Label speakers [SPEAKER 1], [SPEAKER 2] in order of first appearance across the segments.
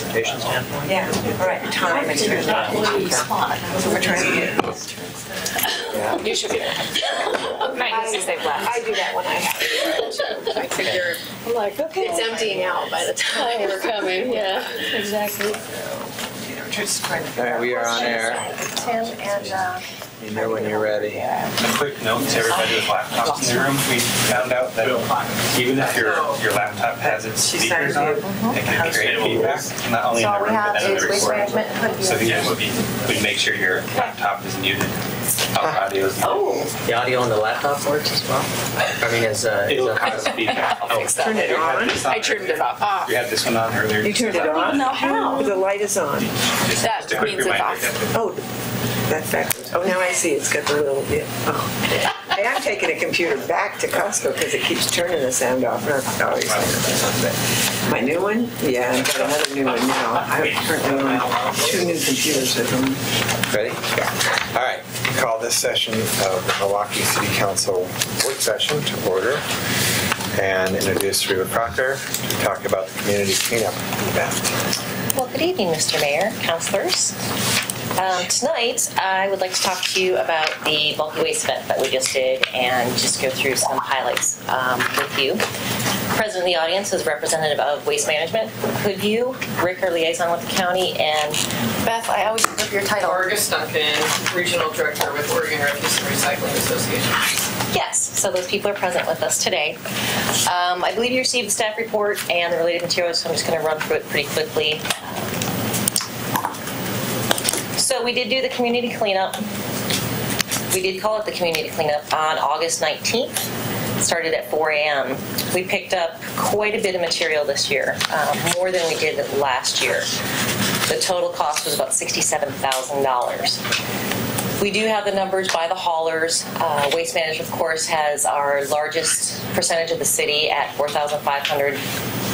[SPEAKER 1] transportation standpoint?
[SPEAKER 2] Yeah, all right, time is good. So we're trying to get.
[SPEAKER 1] Yeah.
[SPEAKER 3] You should be there. Mine is they've left.
[SPEAKER 2] I do that when I have it.
[SPEAKER 3] I figure
[SPEAKER 4] I'm like, okay.
[SPEAKER 3] it's emptying out by the time we're coming. Yeah, exactly.
[SPEAKER 2] Just trying to
[SPEAKER 1] All right, we are on air.
[SPEAKER 4] Tim and
[SPEAKER 1] You know when you're ready.
[SPEAKER 5] A quick note to everybody with laptops in the room, we found out that even if your laptop has its speakers on, it can create feedback, not only in the room, but then in the recording. So we make sure your laptop is muted. Our audio is muted.
[SPEAKER 1] The audio on the laptop works as well? I mean,
[SPEAKER 5] It'll cause feedback.
[SPEAKER 2] turn it on.
[SPEAKER 3] I turned it off.
[SPEAKER 5] We had this one on earlier.
[SPEAKER 2] You turned it on?
[SPEAKER 4] No, how?
[SPEAKER 2] The light is on.
[SPEAKER 3] That
[SPEAKER 5] Just a quick
[SPEAKER 3] means it's
[SPEAKER 5] reminder.
[SPEAKER 3] off.
[SPEAKER 2] Oh, that's backwards. Oh, now I see. It's got the little, yeah. Oh. Hey, I'm taking a computer back to Costco because it keeps turning the sound off. Not always. But my new one? Yeah, I've got another new one now. I currently own 2 new computers at home.
[SPEAKER 1] Ready? Yeah. All right.
[SPEAKER 6] Call this session of the Milwaukee City Council work session to order and introduce Reba Proctor to talk about the community cleanup event.
[SPEAKER 4] Well, good evening, Mr. Mayor, councilors. Tonight, I would like to talk to you about the bulky waste event that we just did and just go through some highlights with you. Present in the audience is representative of Waste Management, Hoodview, Rick, our liaison with the county, and Beth, I always forget your title.
[SPEAKER 7] Vargas Duncan, Regional Director with Oregon Refuse and Recycling Association.
[SPEAKER 4] Yes, so those people are present with us today. I believe you received the staff report and the related materials, so I'm just going to run through it pretty quickly. So we did do the community cleanup. We did call it the community cleanup on August 19th. It started at 4 a.m. We picked up quite a bit of material this year, more than we did last year. The total cost was about $67,000. We do have the numbers by the haulers. Waste Management, of course, has our largest percentage of the city at 4,500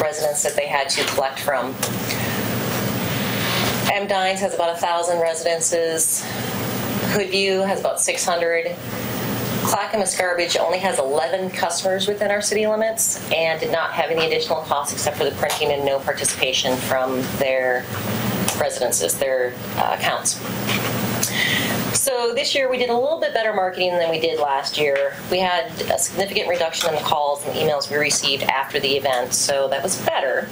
[SPEAKER 4] residents that they had to collect from. M. Dines has about 1,000 residences. Hoodview has about 600. Clackamas Garbage only has 11 customers within our city limits and did not have any additional costs except for the printing and no participation from their residences, their accounts. So this year we did a little bit better marketing than we did last year. We had a significant reduction in the calls and the emails we received after the event, so that was better.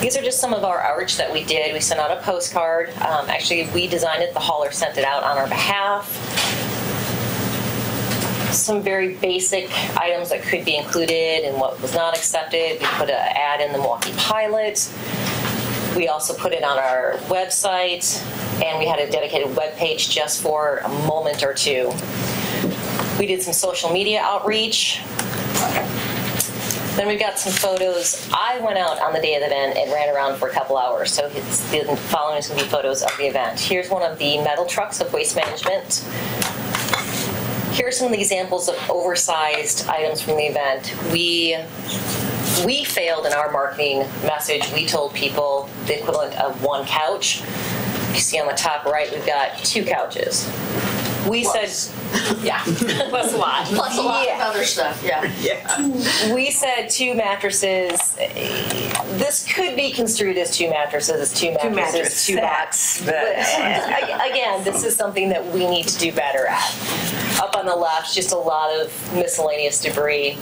[SPEAKER 4] These are just some of our outreach that we did. We sent out a postcard. Actually, we designed it. The hauler sent it out on our behalf. Some very basic items that could be included and what was not accepted. We put an ad in the Milwaukee Pilot. We also put it on our website, and we had a dedicated web page just for a moment or two. We did some social media outreach. Then we've got some photos. I went out on the day of the event and ran around for a couple hours, so the following is going to be photos of the event. Here's one of the metal trucks of Waste Management. Here are some of the examples of oversized items from the event. We failed in our marketing message. We told people the equivalent of 1 couch. You see on the top right, we've got 2 couches. We said, yeah,
[SPEAKER 3] Plus a lot. Plus a lot of other stuff, yeah.
[SPEAKER 4] We said 2 mattresses. This could be construed as 2 mattresses, 2 mattresses, 2 box. But again, this is something that we need to do better at. Up on the left, just a lot of miscellaneous debris.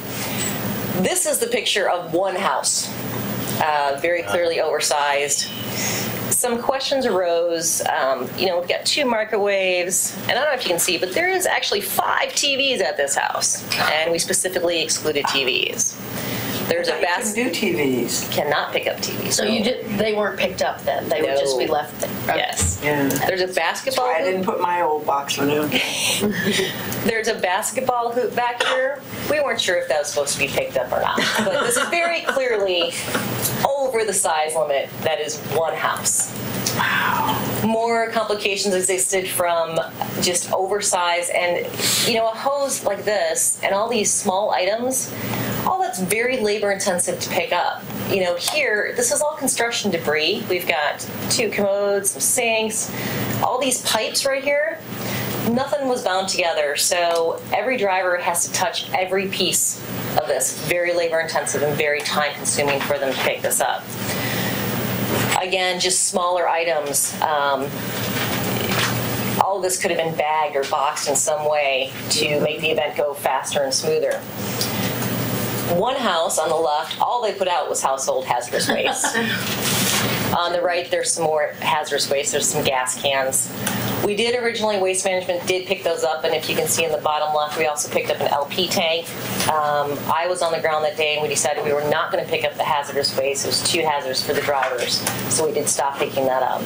[SPEAKER 4] This is the picture of 1 house, very clearly oversized. Some questions arose. We've got 2 microwaves, and I don't know if you can see, but there is actually 5 TVs at this house, and we specifically excluded TVs. There's a
[SPEAKER 2] New TVs.
[SPEAKER 4] Cannot pick up TVs.
[SPEAKER 3] So they weren't picked up then. They would just be left there.
[SPEAKER 4] Yes.
[SPEAKER 2] Yeah.
[SPEAKER 4] There's a basketball
[SPEAKER 2] I
[SPEAKER 4] hoop.
[SPEAKER 2] didn't put my old box one in.
[SPEAKER 4] There's a basketball hoop back here. We weren't sure if that was supposed to be picked up or not, but this is very clearly over the size limit. That is 1 house.
[SPEAKER 2] Wow.
[SPEAKER 4] More complications existed from just oversized and, a hose like this and all these small items, all that's very labor intensive to pick up. Here, this is all construction debris. We've got 2 commodes, some sinks, all these pipes right here. Nothing was bound together, so every driver has to touch every piece of this. Very labor intensive and very time consuming for them to pick this up. Again, just smaller items. All of this could have been bagged or boxed in some way to make the event go faster and smoother. One house on the left, all they put out was household hazardous waste. On the right, there's some more hazardous waste. There's some gas cans. We did originally, Waste Management did pick those up, and if you can see in the bottom left, we also picked up an LP tank. I was on the ground that day, and we decided we were not going to pick up the hazardous waste. It was too hazardous for the drivers, so we did stop picking that up.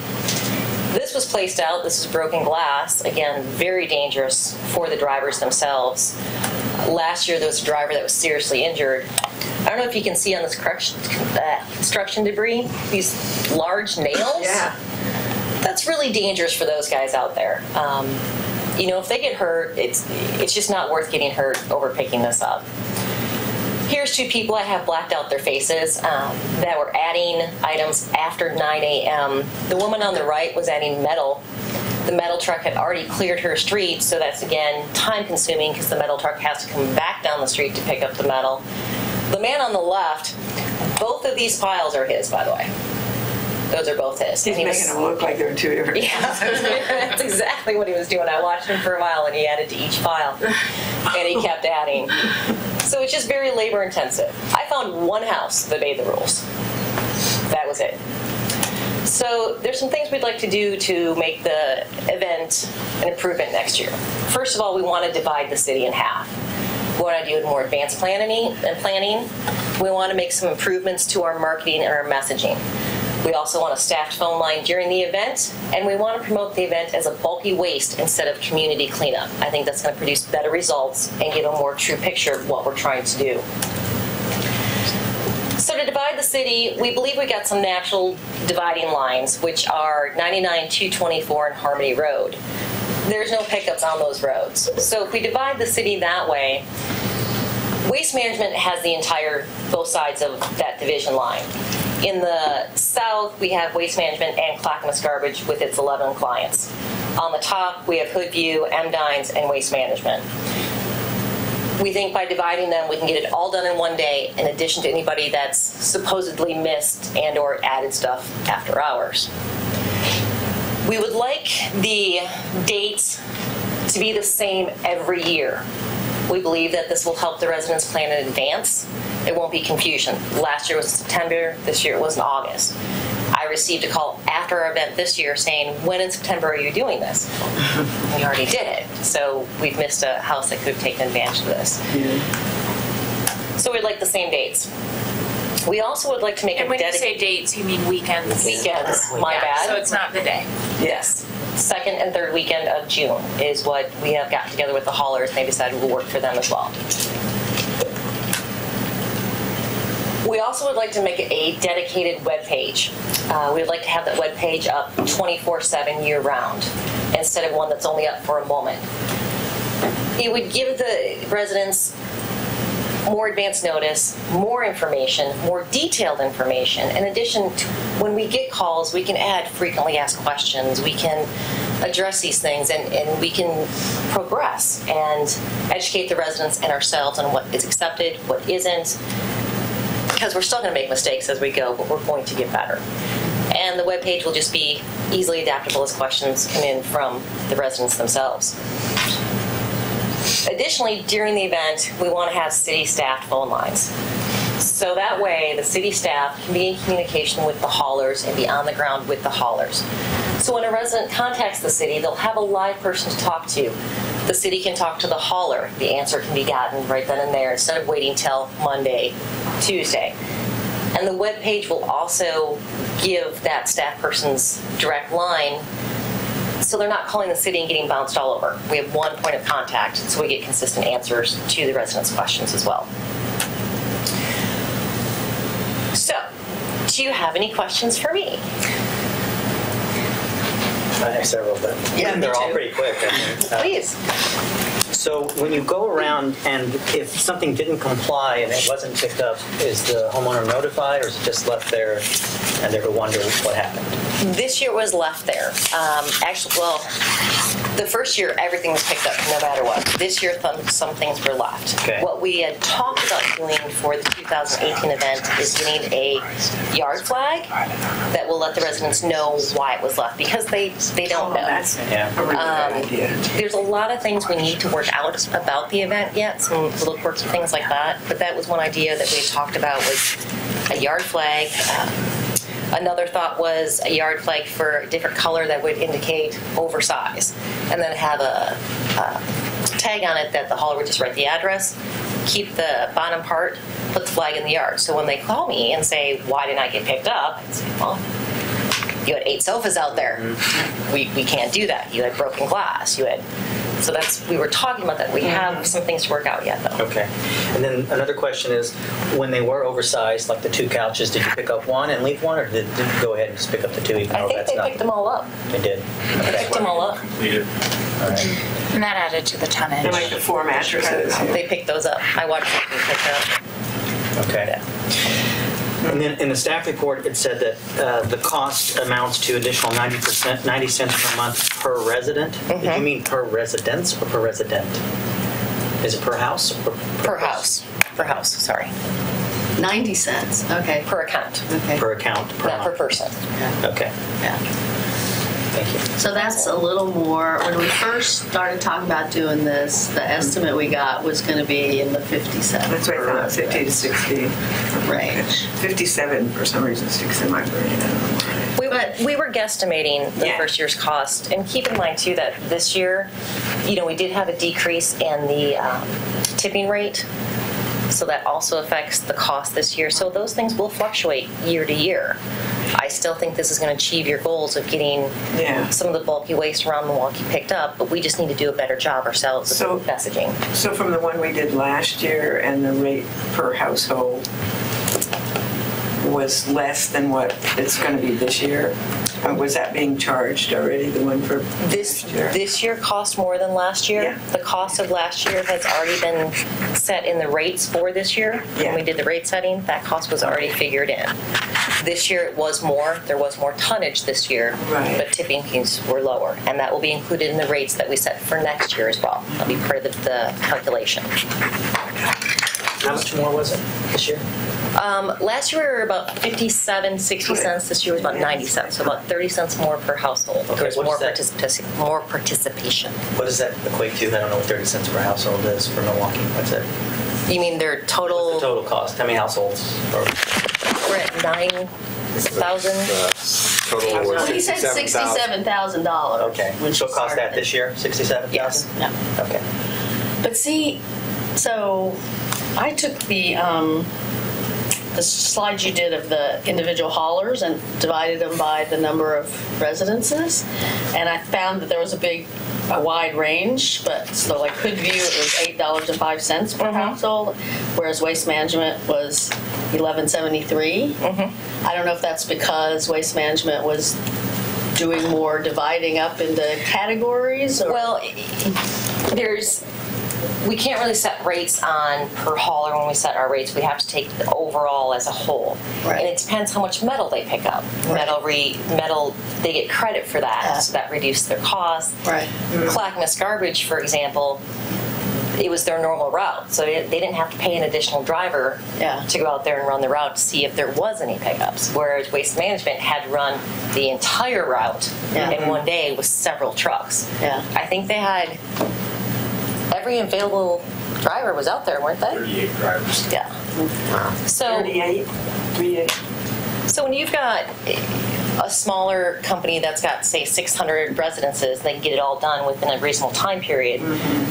[SPEAKER 4] This was placed out. This is broken glass. Again, very dangerous for the drivers themselves. Last year, there was a driver that was seriously injured. I don't know if you can see on this construction debris, these large nails.
[SPEAKER 2] Yeah.
[SPEAKER 4] That's really dangerous for those guys out there. You know, if they get hurt, it's just not worth getting hurt over picking this up. Here's two people I have blacked out their faces that were adding items after 9 a.m. The woman on the right was adding metal. The metal truck had already cleared her street, so that's, again, time-consuming because the metal truck has to come back down the street to pick up the metal. The man on the left, both of these piles are his, by the way. Those are both his.
[SPEAKER 2] He's making them look like they're two different.
[SPEAKER 4] Yeah, that's exactly what he was doing. I watched him for a while, and he added to each pile, and he kept adding. So it's just very labor intensive. I found one house that obeyed the rules. That was it. So there's some things we'd like to do to make the event an improvement next year. First of all, we want to divide the city in half. We want to do more advanced planning. We want to make some improvements to our marketing and our messaging. We also want a staffed phone line during the event, and we want to promote the event as a bulky waste instead of community cleanup. I think that's going to produce better results and give a more true picture of what we're trying to do. So to divide the city, we believe we got some natural dividing lines, which are 99, 224, and Harmony Road. There's no pickups on those roads. So if we divide the city that way, Waste Management has the entire, both sides of that division line. In the south, we have Waste Management and Clackamas Garbage with its 11 clients. On the top, we have Hoodview, M-Dines, and Waste Management. We think by dividing them, we can get it all done in one day, in addition to anybody that's supposedly missed and or added stuff after hours. We would like the dates to be the same every year. We believe that this will help the residents plan in advance. It won't be confusion. Last year was September, this year it was in August. I received a call after our event this year saying, when in September are you doing this? We already did it. So we've missed a house that could have taken advantage of this. Yeah. So we'd like the same dates. We also would like to make
[SPEAKER 8] and when you say dates, you mean weekends?
[SPEAKER 4] Weekends, my bad.
[SPEAKER 8] So it's not the day.
[SPEAKER 4] Yes. Second and third weekend of June is what we have gotten together with the haulers, and they decided will work for them as well. We also would like to make a dedicated web page. We would like to have that web page up 24/7 year-round instead of one that's only up for a moment. It would give the residents more advance notice, more information, more detailed information. In addition to when we get calls, we can add frequently asked questions. We can address these things and we can progress and educate the residents and ourselves on what is accepted, what isn't, because we're still going to make mistakes as we go, but we're going to get better. And the webpage will just be easily adaptable as questions come in from the residents themselves. Additionally, during the event, we want to have city staffed phone lines. So that way, the city staff can be in communication with the haulers and be on the ground with the haulers. So when a resident contacts the city, they'll have a live person to talk to. The city can talk to the hauler. The answer can be gotten right then and there instead of waiting till Monday, Tuesday. And the webpage will also give that staff person's direct line, so they're not calling the city and getting bounced all over. We have one point of contact, so we get consistent answers to the residents' questions as well. So, do you have any questions for me?
[SPEAKER 9] I have several, but they're all pretty quick. I think.
[SPEAKER 4] Please.
[SPEAKER 9] So when you go around and if something didn't comply and it wasn't picked up, is the homeowner notified or is it just left there and they're to wonder what happened?
[SPEAKER 4] This year was left there. Actually, well, The first year, everything was picked up no matter what. This year, some things were left.
[SPEAKER 9] Okay.
[SPEAKER 4] What we had talked about doing for the 2018 event is getting a yard flag that will let the residents know why it was left, because they don't know.
[SPEAKER 2] That's
[SPEAKER 9] Yeah.
[SPEAKER 2] a really good idea.
[SPEAKER 4] There's a lot of things we need to work out about the event yet, some little quirks and things like that. But that was one idea that we had talked about, was a yard flag. Another thought was a yard flag for a different color that would indicate oversize, and then have a tag on it that the hauler would just write the address, keep the bottom part, put the flag in the yard. So when they call me and say, why didn't I get picked up? I'd say, well, you had 8 sofas out there. We can't do that. You had broken glass. So we were talking about that. We have some things to work out yet, though.
[SPEAKER 9] Okay. And then another question is, when they were oversized, like the 2 couches, did you pick up one and leave one, or did you go ahead and just pick up the 2 even
[SPEAKER 4] I
[SPEAKER 9] though
[SPEAKER 4] think
[SPEAKER 9] that's
[SPEAKER 4] they
[SPEAKER 9] not?
[SPEAKER 4] picked them all up.
[SPEAKER 9] They did.
[SPEAKER 4] They picked them all up.
[SPEAKER 5] Completed.
[SPEAKER 9] All right.
[SPEAKER 8] And that added to the tonnage.
[SPEAKER 2] And like the 4 mattresses.
[SPEAKER 4] They picked those up. I watched them pick up.
[SPEAKER 9] Okay. And then in the staff report, it said that the cost amounts to additional 90 cents per month per resident. Did you mean per residence or per resident? Is it per house or
[SPEAKER 4] Per house. Per house, sorry.
[SPEAKER 3] 90 cents, okay.
[SPEAKER 4] Per account,
[SPEAKER 3] Okay.
[SPEAKER 9] per account per
[SPEAKER 4] not per
[SPEAKER 9] month?
[SPEAKER 4] person.
[SPEAKER 9] Okay.
[SPEAKER 3] Yeah.
[SPEAKER 9] Thank you.
[SPEAKER 3] So that's a little more, when we first started talking about doing this, the estimate we got was going to be in the 57
[SPEAKER 2] That's what I thought, 50 to 60
[SPEAKER 3] range.
[SPEAKER 2] 57 for some reason sticks in my brain. I don't know why.
[SPEAKER 4] We were guesstimating the
[SPEAKER 2] Yeah.
[SPEAKER 4] first year's cost, and keep in mind too that this year, we did have a decrease in the tipping rate, so that also affects the cost this year. So those things will fluctuate year to year. I still think this is going to achieve your goals of getting some of the bulky waste around Milwaukee picked up, but we just need to do a better job ourselves
[SPEAKER 2] So-
[SPEAKER 4] of messaging.
[SPEAKER 2] So from the one we did last year, and the rate per household was less than what it's going to be this year? Was that being charged already, the one for
[SPEAKER 4] This
[SPEAKER 2] year?
[SPEAKER 4] this year cost more than last year.
[SPEAKER 2] Yeah.
[SPEAKER 4] The cost of last year has already been set in the rates for this year.
[SPEAKER 2] Yeah.
[SPEAKER 4] When we did the rate setting, that cost was already figured in. This year it was more. There was more tonnage this year,
[SPEAKER 2] Right.
[SPEAKER 4] but tipping fees were lower, and that will be included in the rates that we set for next year as well. That'll be part of the calculation.
[SPEAKER 9] How much more was it this year?
[SPEAKER 4] Last year we were about 57, 60 cents. This year was about 90 cents, so about 30 cents more per household.
[SPEAKER 9] Okay,
[SPEAKER 4] There's
[SPEAKER 9] what
[SPEAKER 4] more
[SPEAKER 9] is that?
[SPEAKER 4] more participation.
[SPEAKER 9] What does that equate to? I don't know what 30 cents per household is for Milwaukee. What's it?
[SPEAKER 4] You mean their
[SPEAKER 9] What's
[SPEAKER 4] total?
[SPEAKER 9] the total cost? How many households? Or
[SPEAKER 4] We're at 9,000.
[SPEAKER 6] Total was
[SPEAKER 3] Well, he said
[SPEAKER 6] $67,000.
[SPEAKER 3] $67,000.
[SPEAKER 9] okay.
[SPEAKER 3] when
[SPEAKER 9] So
[SPEAKER 3] she
[SPEAKER 9] it cost that
[SPEAKER 3] started.
[SPEAKER 9] this year? 67,000?
[SPEAKER 4] Yes.
[SPEAKER 3] Yeah.
[SPEAKER 9] Okay.
[SPEAKER 3] But see, so I took the slides you did of the individual haulers and divided them by the number of residences, and I found that there was a wide range. But so like Hoodview, it was $8.05 per household, whereas Waste Management was $11.73. I don't know if that's because Waste Management was doing more dividing up into categories, or
[SPEAKER 4] Well, we can't really set rates on per hauler when we set our rates. We have to take the overall as a whole.
[SPEAKER 3] Right.
[SPEAKER 4] And it depends how much metal they pick up.
[SPEAKER 3] Right.
[SPEAKER 4] Metal, they get credit for that,
[SPEAKER 3] Yeah.
[SPEAKER 4] so that reduces their cost.
[SPEAKER 3] Right.
[SPEAKER 4] Clackamas Garbage, for example, it was their normal route, so they didn't have to pay an additional driver
[SPEAKER 3] Yeah.
[SPEAKER 4] to go out there and run the route to see if there was any pickups. Whereas Waste Management had to run the entire route
[SPEAKER 3] Yeah.
[SPEAKER 4] in one day with several trucks.
[SPEAKER 3] Yeah.
[SPEAKER 4] I think they had every available driver was out there, weren't they?
[SPEAKER 5] 38 drivers.
[SPEAKER 4] Yeah. So
[SPEAKER 2] 38? 38?
[SPEAKER 4] So when you've got a smaller company that's got, say, 600 residences, they can get it all done within a reasonable time period,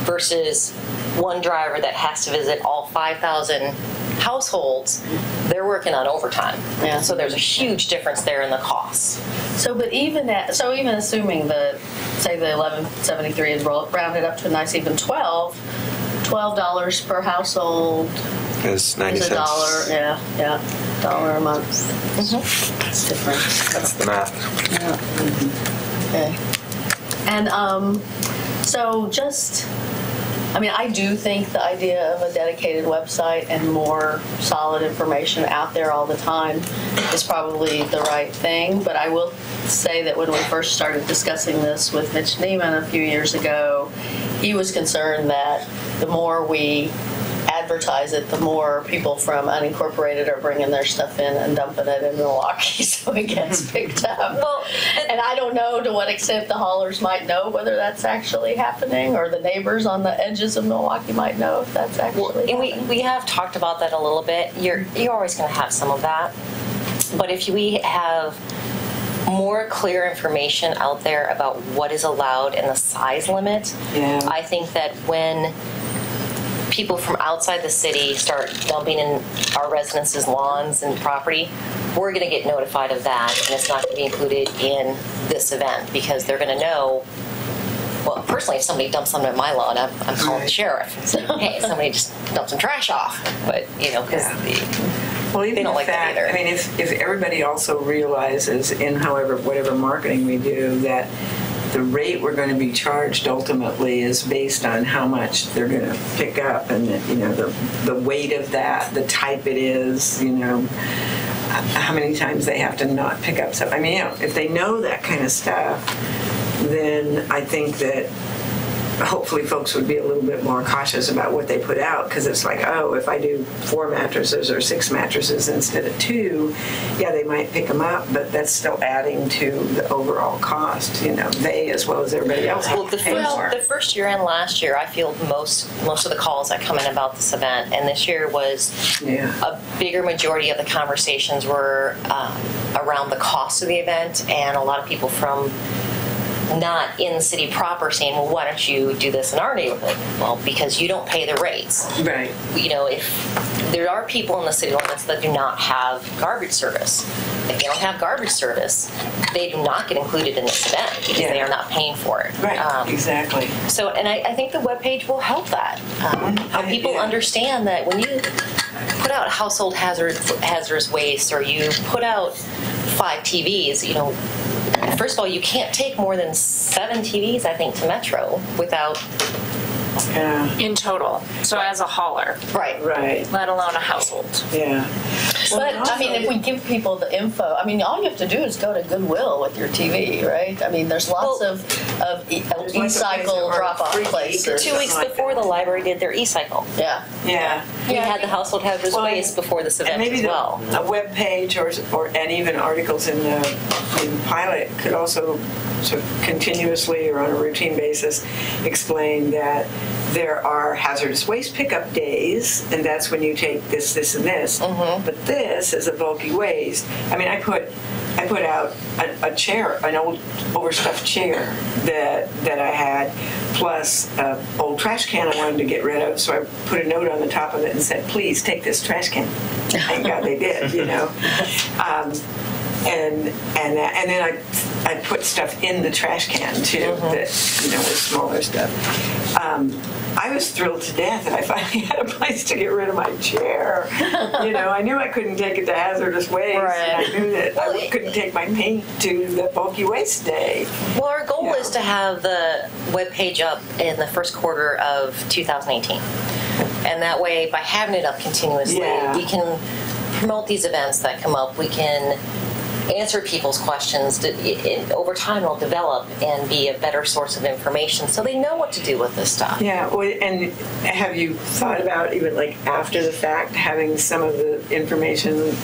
[SPEAKER 4] versus one driver that has to visit all 5,000 households, they're working on overtime.
[SPEAKER 3] Yeah.
[SPEAKER 4] So there's a huge difference there in the costs.
[SPEAKER 3] So, but even assuming say the 1173 is rounded up to a nice even $12 per household
[SPEAKER 6] Is 90
[SPEAKER 3] is
[SPEAKER 6] cents.
[SPEAKER 3] $1. Yeah, $1 a month. That's different.
[SPEAKER 6] That's the math.
[SPEAKER 3] Okay. And so just I mean, I do think the idea of a dedicated website and more solid information out there all the time is probably the right thing. But I will say that when we first started discussing this with Mitch Neiman a few years ago, he was concerned that the more we advertise it, the more people from unincorporated are bringing their stuff in and dumping it in Milwaukee, so it gets picked up. Well, and I don't know to what extent the haulers might know whether that's actually happening, or the neighbors on the edges of Milwaukee might know if that's actually happening.
[SPEAKER 4] We have talked about that a little bit. You're always going to have some of that, but if we have more clear information out there about what is allowed and the size limit, I think that when people from outside the city start dumping in our residences' lawns and property, we're going to get notified of that, and it's not going to be included in this event because they're going to know. Well, personally, if somebody dumps something in my lawn, I'm calling the sheriff. So, hey, somebody just dumped some trash off. But, because they don't like that either.
[SPEAKER 2] I mean, if everybody also realizes in whatever marketing we do that the rate we're going to be charged ultimately is based on how much they're going to pick up, and the weight of that, the type it is, how many times they have to not pick up stuff. I mean, if they know that kind of stuff, then I think that hopefully folks would be a little bit more cautious about what they put out, because it's like, oh, if I do 4 mattresses or 6 mattresses instead of 2, they might pick them up, but that's still adding to the overall cost. They as well as everybody else.
[SPEAKER 4] Well, the first year and last year, I feel most of the calls that come in about this event, and this year was a bigger majority of the conversations were around the cost of the event, and a lot of people from not in the city proper saying, well, why don't you do this in our neighborhood? Well, because you don't pay the rates.
[SPEAKER 2] Right.
[SPEAKER 4] If there are people in the city limits that do not have garbage service. If they don't have garbage service, they do not get included in this event because they are not paying for it.
[SPEAKER 2] Right, exactly.
[SPEAKER 4] So, and I think the webpage will help that. How people understand that when you put out household hazardous waste, or you put out 5 TVs, first of all, you can't take more than 7 TVs, I think, to Metro without...
[SPEAKER 8] In total. So as a hauler.
[SPEAKER 2] Right.
[SPEAKER 8] Let alone a household.
[SPEAKER 2] Yeah.
[SPEAKER 3] But, if we give people the info, all you have to do is go to Goodwill with your TV, right? There's lots of e-cycle drop-off places.
[SPEAKER 4] 2 weeks before the library did their e-cycle.
[SPEAKER 2] Yeah.
[SPEAKER 4] We had the household hazardous waste before this event as well.
[SPEAKER 2] A web page and even articles in Pilot could also sort of continuously or on a routine basis explain that there are hazardous waste pickup days, and that's when you take this, this, and this.
[SPEAKER 4] Mm-hmm.
[SPEAKER 2] But this is a bulky waste. I put out a chair, an old overstuffed chair that I had, plus an old trash can I wanted to get rid of. So I put a note on the top of it and said, "Please take this trash can." Thank God they did, And then I put stuff in the trash can too, that was smaller stuff. I was thrilled to death that I finally had a place to get rid of my chair. I knew I couldn't take it to hazardous waste, and I knew that I couldn't take my paint to the bulky waste day.
[SPEAKER 4] Well, our goal is to have the webpage up in the first quarter of 2018, and that way, by having it up continuously, we can promote these events that come up. We can answer people's questions. Over time, it'll develop and be a better source of information, so they know what to do with this stuff.
[SPEAKER 2] Yeah, and have you thought about even after the fact having some of the information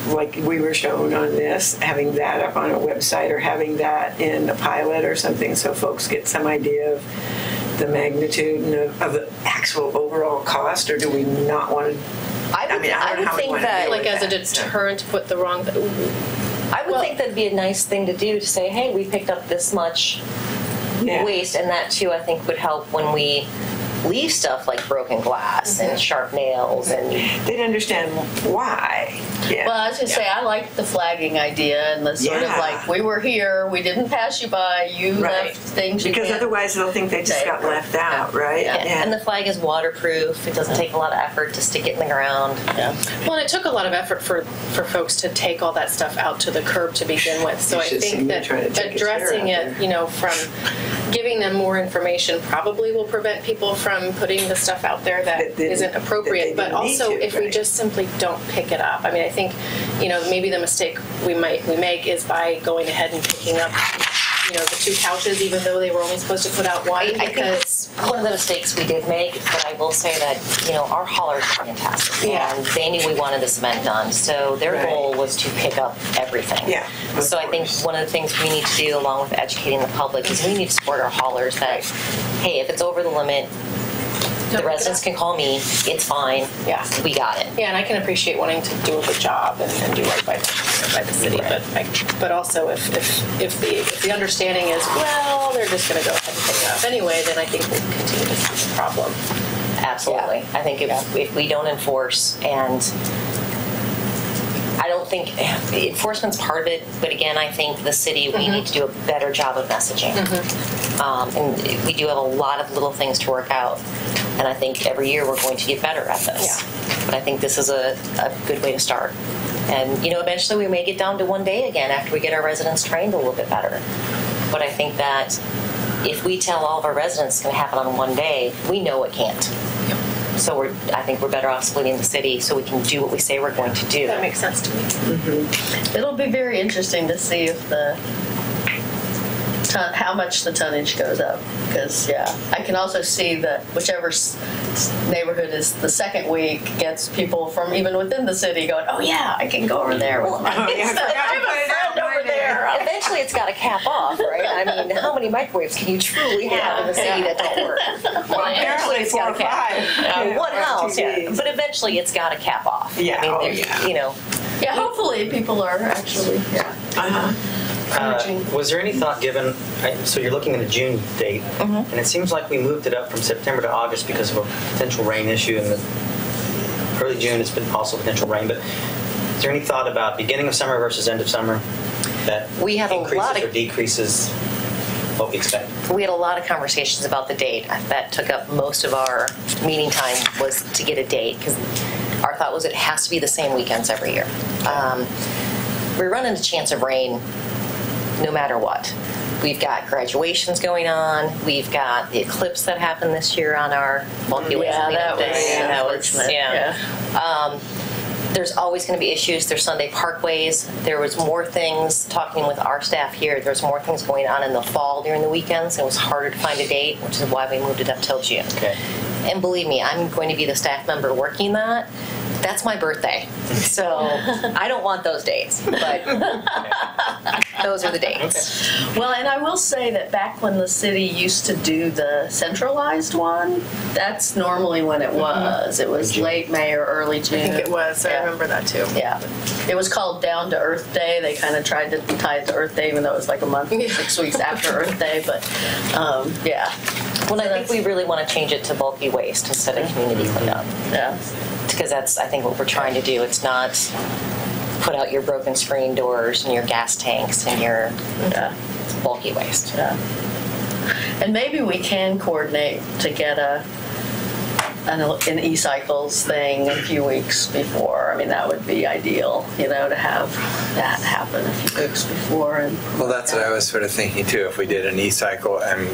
[SPEAKER 2] like we were shown on this, having that up on a website or having that in a pilot or something, so folks get some idea of the magnitude and of the actual overall cost, or do we not want to?
[SPEAKER 4] I would think that,
[SPEAKER 10] as a deterrent to put the wrong.
[SPEAKER 4] I would think that'd be a nice thing to do, to say, hey, we picked up this much waste, and that too I think would help when we leave stuff like broken glass and sharp nails, and
[SPEAKER 2] they'd understand why. Yeah.
[SPEAKER 3] Well, I was going to say, I like the flagging idea and the sort of we were here, we didn't pass you by, you left things.
[SPEAKER 2] Because otherwise they'll think they just got left out, right?
[SPEAKER 4] Yeah. And the flag is waterproof. It doesn't take a lot of effort to stick it in the ground.
[SPEAKER 10] Yeah. Well, and it took a lot of effort for folks to take all that stuff out to the curb to begin with. So I think that addressing it, from giving them more information probably will prevent people from from putting the stuff out there that isn't appropriate, but also if we just simply don't pick it up. I mean, I think, maybe the mistake we make is by going ahead and picking up, the 2 couches, even though they were only supposed to put out 1.
[SPEAKER 4] I think one of the mistakes we did make, but I will say that, our haulers are fantastic.
[SPEAKER 10] Yeah.
[SPEAKER 4] And they knew we wanted this event done. So their goal was to pick up everything.
[SPEAKER 2] Yeah.
[SPEAKER 4] So I think one of the things we need to do, along with educating the public, is we need to support our haulers that, hey, if it's over the limit, the residents can call me. It's fine.
[SPEAKER 10] Yeah.
[SPEAKER 4] We got it.
[SPEAKER 10] Yeah, and I can appreciate wanting to do a good job and do right by the city, but also if the understanding is, well, they're just going to go ahead and pick it up anyway, then I think we'll continue to see the problem.
[SPEAKER 4] Absolutely.
[SPEAKER 10] Yeah.
[SPEAKER 4] I think if we don't enforce, and I don't think enforcement's part of it, but again, I think the city, we need to do a better job of messaging. And we do have a lot of little things to work out, and I think every year we're going to get better at this.
[SPEAKER 10] Yeah.
[SPEAKER 4] But I think this is a good way to start. And, eventually we may get down to 1 day again after we get our residents trained a little bit better. But I think that if we tell all of our residents it's going to happen on 1 day, we know it can't.
[SPEAKER 10] Yep.
[SPEAKER 4] So I think we're better off splitting the city so we can do what we say we're going to do.
[SPEAKER 10] That makes sense to me.
[SPEAKER 3] It'll be very interesting to see if how much the tonnage goes up, because I can also see that whichever neighborhood is the second week gets people from even within the city going, oh yeah, I can go over there with my
[SPEAKER 2] I forgot to
[SPEAKER 3] I have
[SPEAKER 2] put
[SPEAKER 3] a
[SPEAKER 2] it
[SPEAKER 3] friend
[SPEAKER 2] out
[SPEAKER 3] over there.
[SPEAKER 4] Eventually, it's got to cap off, right? I mean, how many microwaves can you truly have in the city that don't work?
[SPEAKER 2] Well, apparently
[SPEAKER 4] it's got to
[SPEAKER 2] 4 or
[SPEAKER 4] cap.
[SPEAKER 2] 5.
[SPEAKER 4] One house,
[SPEAKER 2] TVs.
[SPEAKER 4] But eventually, it's got to cap off.
[SPEAKER 2] Yeah,
[SPEAKER 4] I mean,
[SPEAKER 3] Yeah, hopefully people are actually
[SPEAKER 9] Was there any thought given, so you're looking at a June date, and it seems like we moved it up from September to August because of a potential rain issue in the early June, it's been also potential rain, but is there any thought about beginning of summer versus end of summer that
[SPEAKER 4] We have a
[SPEAKER 9] increases
[SPEAKER 4] lot of-
[SPEAKER 9] or decreases what we expect?
[SPEAKER 4] We had a lot of conversations about the date. That took up most of our meeting time, was to get a date, because our thought was it has to be the same weekends every year. We run into chance of rain no matter what. We've got graduations going on. We've got the eclipse that happened this year on our Bulky Waste Cleanup Day. That was There's always going to be issues. There's Sunday parkways. There was more things, talking with our staff here, there's more things going on in the fall during the weekends. It was harder to find a date, which is why we moved it up till June.
[SPEAKER 9] Okay.
[SPEAKER 4] And believe me, I'm going to be the staff member working that. That's my birthday. So I don't want those dates, but those are the dates.
[SPEAKER 3] Well, and I will say that back when the city used to do the centralized one, that's normally when it was. It was late May or early June.
[SPEAKER 10] I think it was. I remember that too.
[SPEAKER 3] Yeah. It was called Down to Earth Day. They kind of tried to tie it to Earth Day, even though it was like a month, 6 weeks after Earth Day. But yeah.
[SPEAKER 4] Well, I think we really want to change it to bulky waste instead of community cleanup.
[SPEAKER 3] Yeah.
[SPEAKER 4] Because that's, I think, what we're trying to do. It's not put out your broken screen doors and your gas tanks and your it's bulky waste.
[SPEAKER 3] Yeah. And maybe we can coordinate to get an e-cycles thing a few weeks before. I mean, that would be ideal, to have that happen a few weeks before.
[SPEAKER 6] Well, that's what I was sort of thinking too. If we did an e-cycle and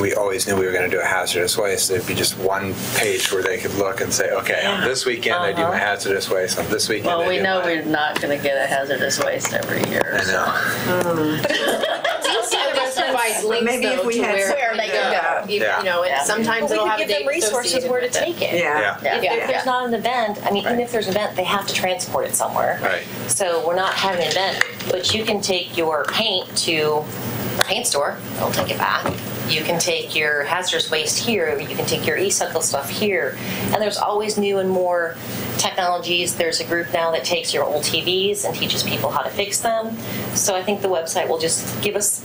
[SPEAKER 6] we always knew we were going to do a hazardous waste, there'd be just one page where they could look and say, okay, on this weekend I do my hazardous waste, on this weekend
[SPEAKER 3] Well,
[SPEAKER 6] I
[SPEAKER 3] we
[SPEAKER 6] do
[SPEAKER 3] know
[SPEAKER 6] my...
[SPEAKER 3] we're not going to get a hazardous waste every year.
[SPEAKER 6] I know.
[SPEAKER 10] Provides links,
[SPEAKER 2] maybe if
[SPEAKER 10] though,
[SPEAKER 2] we
[SPEAKER 10] to
[SPEAKER 2] had
[SPEAKER 10] where they go. Sometimes
[SPEAKER 4] Well,
[SPEAKER 10] it'll
[SPEAKER 4] we
[SPEAKER 10] have
[SPEAKER 4] could
[SPEAKER 10] a
[SPEAKER 4] give
[SPEAKER 10] date
[SPEAKER 4] them resources
[SPEAKER 10] associated
[SPEAKER 4] where to
[SPEAKER 10] with it.
[SPEAKER 4] take it.
[SPEAKER 2] Yeah.
[SPEAKER 4] If there's not an event, I mean, even if there's an event, they have to transport it somewhere.
[SPEAKER 6] Right.
[SPEAKER 4] So we're not having an event, but you can take your paint to the paint store. They'll take it back. You can take your hazardous waste here. You can take your e-cycle stuff here. And there's always new and more technologies. There's a group now that takes your old TVs and teaches people how to fix them. So I think the website will just give us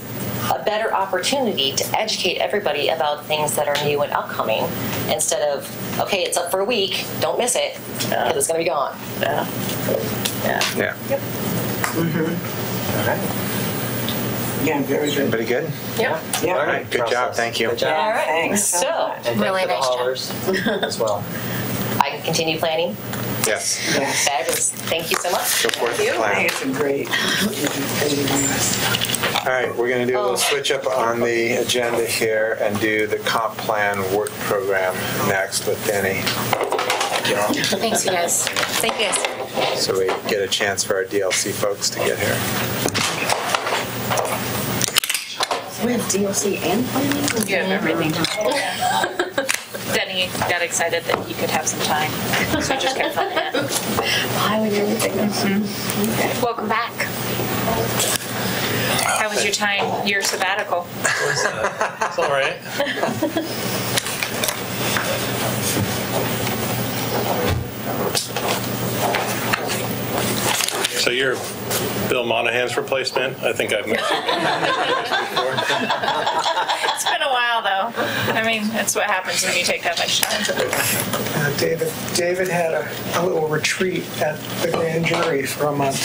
[SPEAKER 4] a better opportunity to educate everybody about things that are new and upcoming, instead of, okay, it's up for a week, don't miss it, because it's going to be gone.
[SPEAKER 3] Yeah.
[SPEAKER 6] Yeah.
[SPEAKER 10] Yep.
[SPEAKER 9] All right.
[SPEAKER 2] Yeah, very good.
[SPEAKER 6] Everybody good?
[SPEAKER 10] Yep.
[SPEAKER 2] Yeah.
[SPEAKER 6] All right. Good job. Thank you.
[SPEAKER 9] Good job.
[SPEAKER 4] All right.
[SPEAKER 2] Thanks so
[SPEAKER 4] So,
[SPEAKER 2] much.
[SPEAKER 9] And
[SPEAKER 4] really
[SPEAKER 9] thanks for the
[SPEAKER 4] nice
[SPEAKER 9] haulers as well.
[SPEAKER 4] I can continue planning.
[SPEAKER 6] Yes.
[SPEAKER 2] Yes.
[SPEAKER 4] Fabulous. Thank you so much.
[SPEAKER 6] Go forth
[SPEAKER 10] Thank you.
[SPEAKER 6] and
[SPEAKER 2] I
[SPEAKER 6] plan.
[SPEAKER 2] think it's a great.
[SPEAKER 6] All right, we're going to do a little switch up on the agenda here and do the comp plan work program next with Denny.
[SPEAKER 8] Thanks, you guys. Thank you guys.
[SPEAKER 6] So we get a chance for our DLC folks to get here.
[SPEAKER 3] We have DLC and planning?
[SPEAKER 8] You have everything. Denny got excited that he could have some time, so just kept filling it.
[SPEAKER 3] Piling everything up.
[SPEAKER 8] Welcome back. How was your time, your sabbatical?
[SPEAKER 11] It's all right. So you're Bill Monahan's replacement? I think I've met you before.
[SPEAKER 8] It's been a while, though. I mean, that's what happens when you take that much time.
[SPEAKER 12] David had a little retreat at the grand jury for a month.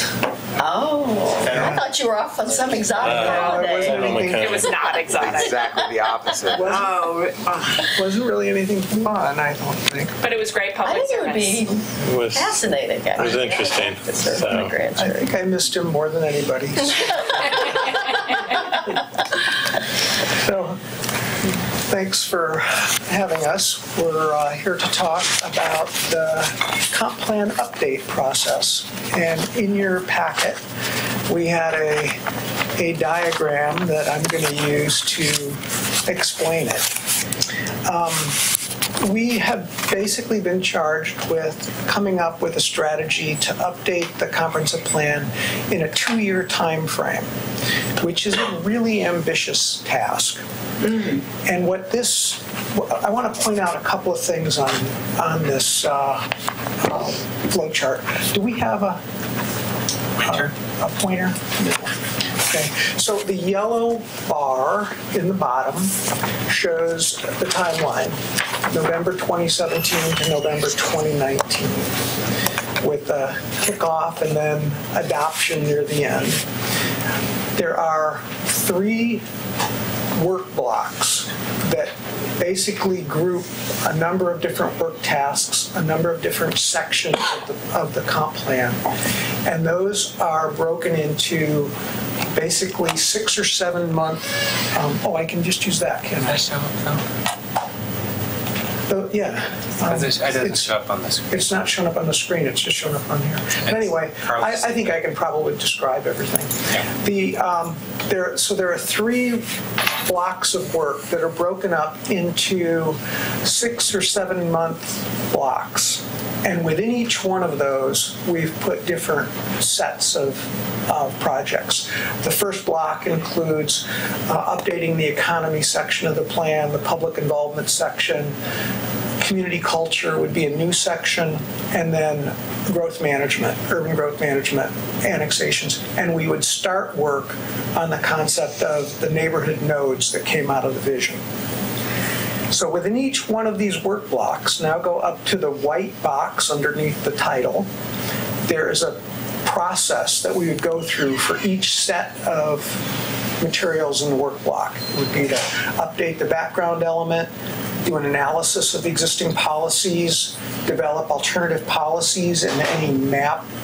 [SPEAKER 3] Oh, I thought you were off on some exotic holiday.
[SPEAKER 8] It was not exotic.
[SPEAKER 6] Exactly the opposite.
[SPEAKER 12] Wasn't really anything fun, I don't think.
[SPEAKER 8] But it was great
[SPEAKER 3] I
[SPEAKER 8] public
[SPEAKER 3] think it would
[SPEAKER 8] service.
[SPEAKER 3] be
[SPEAKER 11] It was
[SPEAKER 3] fascinating.
[SPEAKER 11] It was interesting. So,
[SPEAKER 12] I think I missed him more than anybody. So, thanks for having us. We're here to talk about the comp plan update process. And in your packet, we had a diagram that I'm going to use to explain it. We have basically been charged with coming up with a strategy to update the comprehensive plan in a 2-year time frame, which is a really ambitious task. And what this, I want to point out a couple of things on this flow chart. Do we have a pointer? No. Okay, so the yellow bar in the bottom shows the timeline, November 2017 to November 2019, with a kickoff and then adoption near the end. There are 3 work blocks that basically group a number of different work tasks, a number of different sections of the comp plan, and those are broken into basically 6 or 7 month. I can just use that, can I? Yeah.
[SPEAKER 5] It doesn't show up on the screen.
[SPEAKER 12] It's not showing up on the screen, it's just showing up on here. But anyway, I think I can probably describe everything. Yeah. There are 3 blocks of work that are broken up into 6 or 7 month blocks. And within each one of those, we've put different sets of projects. The first block includes updating the economy section of the plan, the public involvement section. Community culture would be a new section, and then growth management, urban growth management, annexations. And we would start work on the concept of the neighborhood nodes that came out of the vision. So within each one of these work blocks, now go up to the white box underneath the title, there is a process that we would go through for each set of materials in the work block. It would be to update the background element, do an analysis of the existing policies, develop alternative policies and any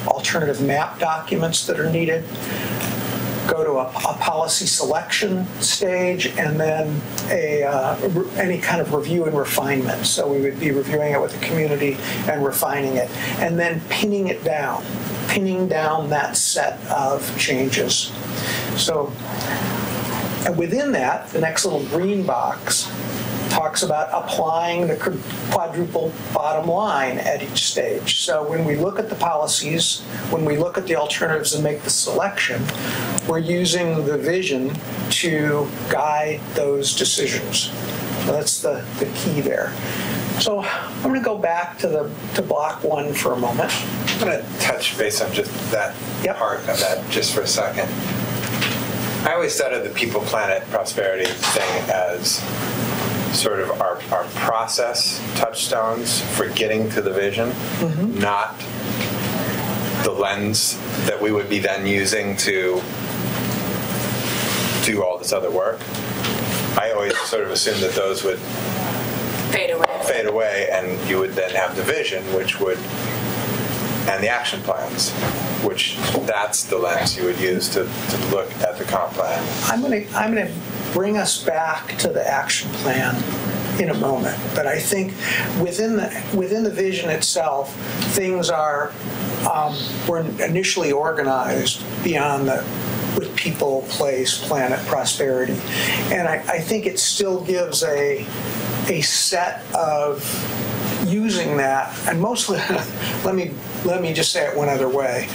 [SPEAKER 12] alternative map documents that are needed, go to a policy selection stage, and then any kind of review and refinement. So we would be reviewing it with the community and refining it, and then pinning down that set of changes. So and within that, the next little green box talks about applying the quadruple bottom line at each stage. So when we look at the policies, when we look at the alternatives and make the selection, we're using the vision to guide those decisions. So that's the key there. So I'm going to go back to block 1 for a moment.
[SPEAKER 6] I'm going to touch base on just that part of that just for a second. I always thought of the people, planet, prosperity thing as sort of our process touchstones for getting to the vision, not the lens that we would be then using to do all this other work. I always sort of assumed that those would fade away, and you would then have the vision, which would and the action plans, which that's the lens you would use to look at the comp plan.
[SPEAKER 12] I'm gonna bring us back to the action plan in a moment, but I think within the vision itself, things were initially organized beyond with people, place, planet, prosperity, and I think it still gives a set of using that, and mostly, let me just say it one other way.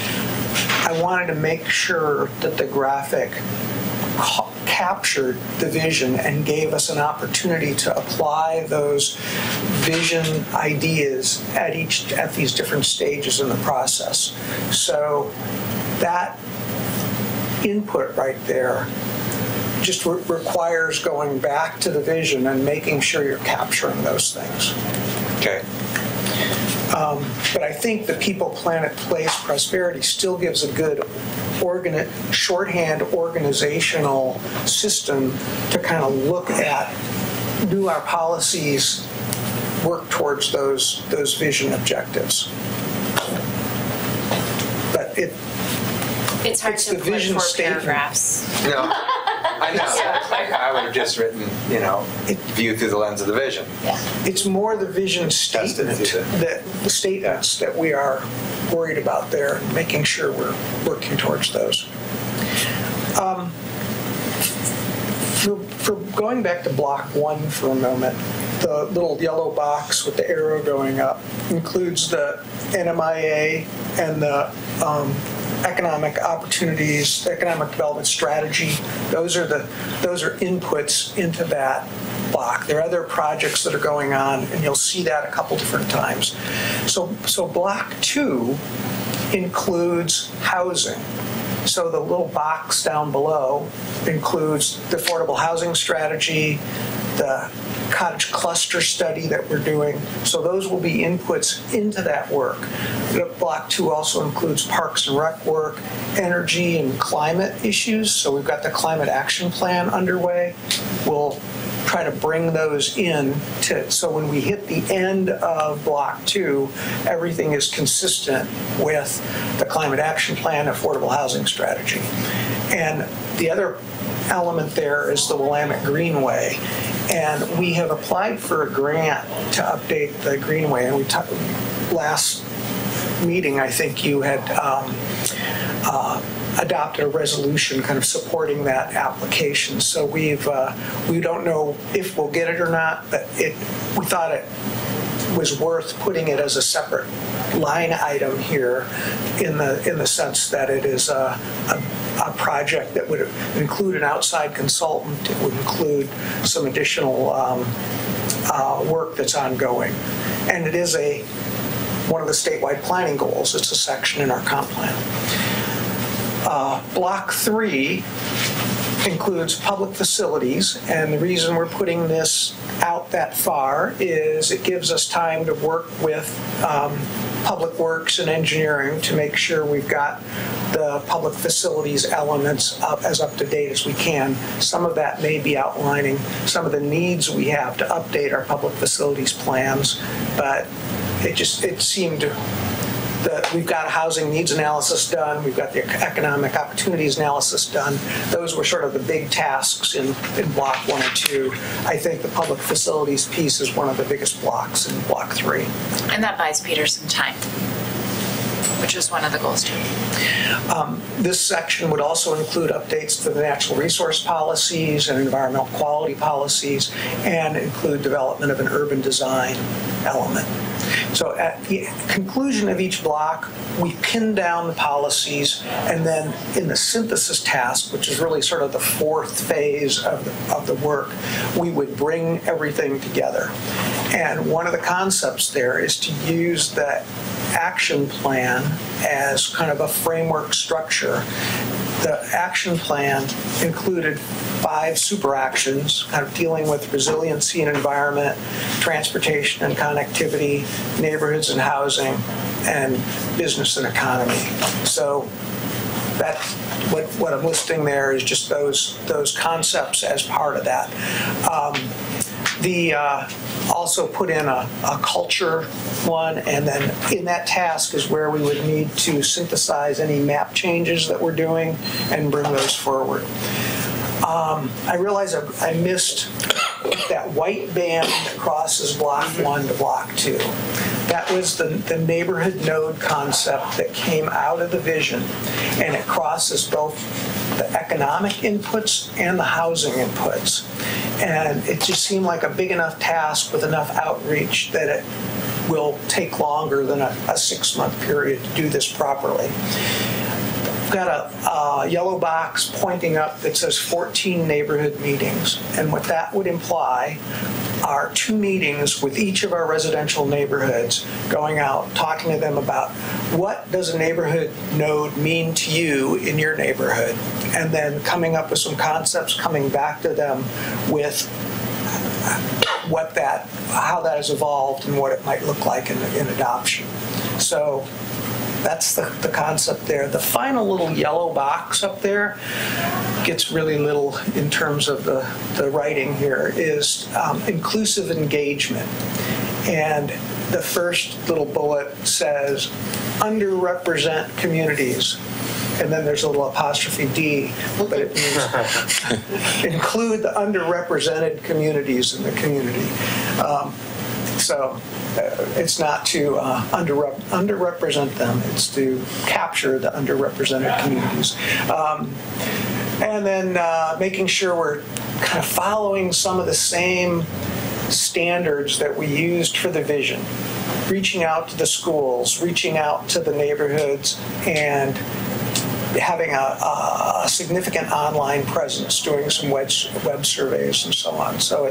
[SPEAKER 12] I wanted to make sure that the graphic captured the vision and gave us an opportunity to apply those vision ideas at these different stages in the process. So that input right there just requires going back to the vision and making sure you're capturing those things.
[SPEAKER 6] Okay.
[SPEAKER 12] But I think the people, planet, place, prosperity still gives a good shorthand organizational system to kind of look at, do our policies work towards those vision objectives? But
[SPEAKER 8] it's hard to
[SPEAKER 12] the
[SPEAKER 8] put
[SPEAKER 12] vision
[SPEAKER 8] 4
[SPEAKER 12] statement.
[SPEAKER 8] paragraphs.
[SPEAKER 6] No, I know. I would have just written, view through the lens of the vision.
[SPEAKER 8] Yeah.
[SPEAKER 12] It's more the vision statement, the statements that we are worried about there, making sure we're working towards those. For going back to block 1 for a moment, the little yellow box with the arrow going up includes the NMIA and the economic opportunities, economic development strategy. Those are inputs into that block. There are other projects that are going on, and you'll see that a couple different times. So block 2 includes housing. So the little box down below includes the affordable housing strategy, the cottage cluster study that we're doing. So those will be inputs into that work. Block 2 also includes parks and rec work, energy and climate issues. So we've got the climate action plan underway. We'll try to bring those in so when we hit the end of block 2, everything is consistent with the climate action plan, affordable housing strategy. And the other element there is the Willamette Greenway. And we have applied for a grant to update the Greenway. And last meeting, I think you had adopted a resolution kind of supporting that application. So we don't know if we'll get it or not, but we thought it was worth putting it as a separate line item here in the sense that it is a project that would include an outside consultant. It would include some additional work that's ongoing. And it is one of the statewide planning goals. It's a section in our comp plan. Block 3 includes public facilities, and the reason we're putting this out that far is it gives us time to work with Public Works and engineering to make sure we've got the public facilities elements as up to date as we can. Some of that may be outlining some of the needs we have to update our public facilities plans, but it seemed that we've got a housing needs analysis done, we've got the economic opportunities analysis done. Those were sort of the big tasks in block 1 and 2. I think the public facilities piece is one of the biggest blocks in block 3.
[SPEAKER 8] And that buys Peter some time, which is one of the goals too.
[SPEAKER 12] This section would also include updates to the natural resource policies and environmental quality policies, and include development of an urban design element. So at the conclusion of each block, we pin down the policies, and then in the synthesis task, which is really sort of the 4th phase of the work, we would bring everything together. And one of the concepts there is to use the action plan as kind of a framework structure. The action plan included 5 super actions, kind of dealing with resiliency and environment, transportation and connectivity, neighborhoods and housing, and business and economy. So that's what I'm listing there is just those concepts as part of that. Also put in a culture one, and then in that task is where we would need to synthesize any map changes that we're doing and bring those forward. I realize I missed that white band that crosses block 1 to block 2. That was the neighborhood node concept that came out of the vision, and it crosses both the economic inputs and the housing inputs. And it just seemed like a big enough task with enough outreach that it will take longer than a 6-month period to do this properly. I've got a yellow box pointing up that says 14 neighborhood meetings, and what that would imply are 2 meetings with each of our residential neighborhoods, going out, talking to them about what does a neighborhood node mean to you in your neighborhood, and then coming up with some concepts, coming back to them with how that has evolved and what it might look like in adoption. So that's the concept there. The final little yellow box up there gets really little in terms of the writing here, is inclusive engagement. And the first little bullet says underrepresented communities. And then there's a little apostrophe D, but it means include the underrepresented communities in the community. So it's not to underrepresent them, it's to capture the underrepresented communities. And then making sure we're kind of following some of the same standards that we used for the vision. Reaching out to the schools, reaching out to the neighborhoods, and having a significant online presence, doing some web surveys and so on. So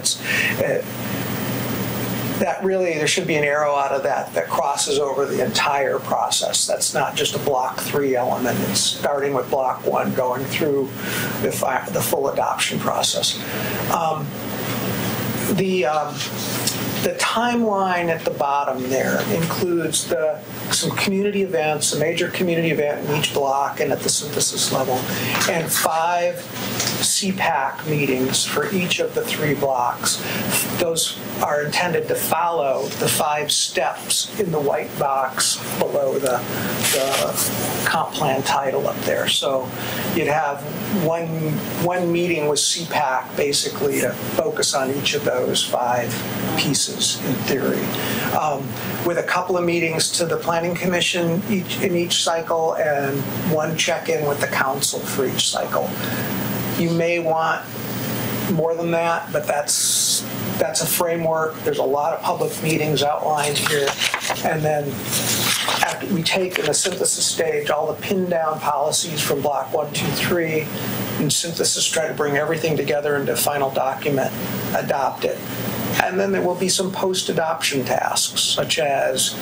[SPEAKER 12] that really, there should be an arrow out of that crosses over the entire process. That's not just a block 3 element. It's starting with block 1, going through the full adoption process. The timeline at the bottom there includes some community events, a major community event in each block and at the synthesis level, and 5 CPAC meetings for each of the 3 blocks. Those are intended to follow the 5 steps in the white box below the comp plan title up there. So you'd have one meeting with CPAC basically to focus on each of those 5 pieces in theory, with a couple of meetings to the Planning Commission in each cycle and 1 check-in with the council for each cycle. You may want more than that, but that's a framework. There's a lot of public meetings outlined here. And then after we take in the synthesis stage all the pinned down policies from block 1, 2, 3, in synthesis try to bring everything together into a final document, adopt it. And then there will be some post-adoption tasks, such as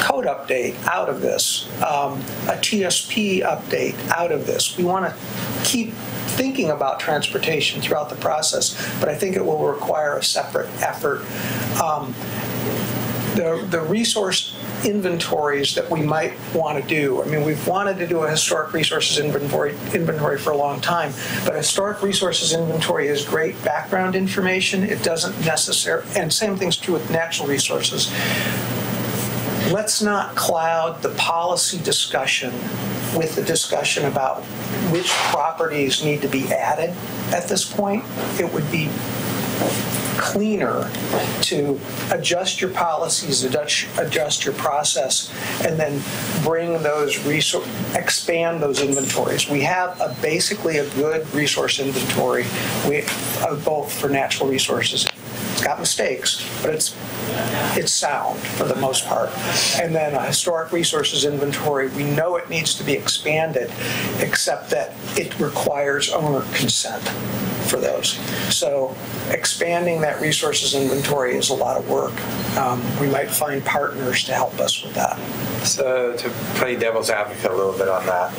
[SPEAKER 12] code update out of this, a TSP update out of this. We want to keep thinking about transportation throughout the process, but I think it will require a separate effort. The resource inventories that we might want to do. I mean, we've wanted to do a historic resources inventory for a long time, but a historic resources inventory is great background information. It doesn't necessarily, and same thing's true with natural resources. Let's not cloud the policy discussion with the discussion about which properties need to be added at this point. It would be cleaner to adjust your policies, adjust your process, and then bring those expand those inventories. We have basically a good resource inventory, both for natural resources. It's got mistakes, but it's sound for the most part. And then a historic resources inventory, we know it needs to be expanded, except that it requires owner consent for those. So expanding that resources inventory is a lot of work. We might find partners to help us with that.
[SPEAKER 6] So to play devil's advocate a little bit on that,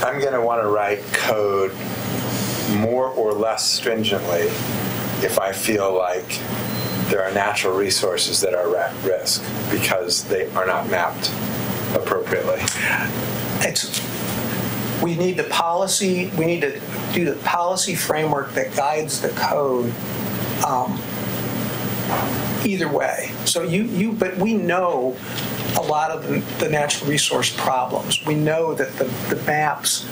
[SPEAKER 6] I'm going to want to write code more or less stringently if I feel like there are natural resources that are at risk because they are not mapped appropriately.
[SPEAKER 12] we need the policy. We need to do the policy framework that guides the code. Either way. So but we know a lot of the natural resource problems. We know that the maps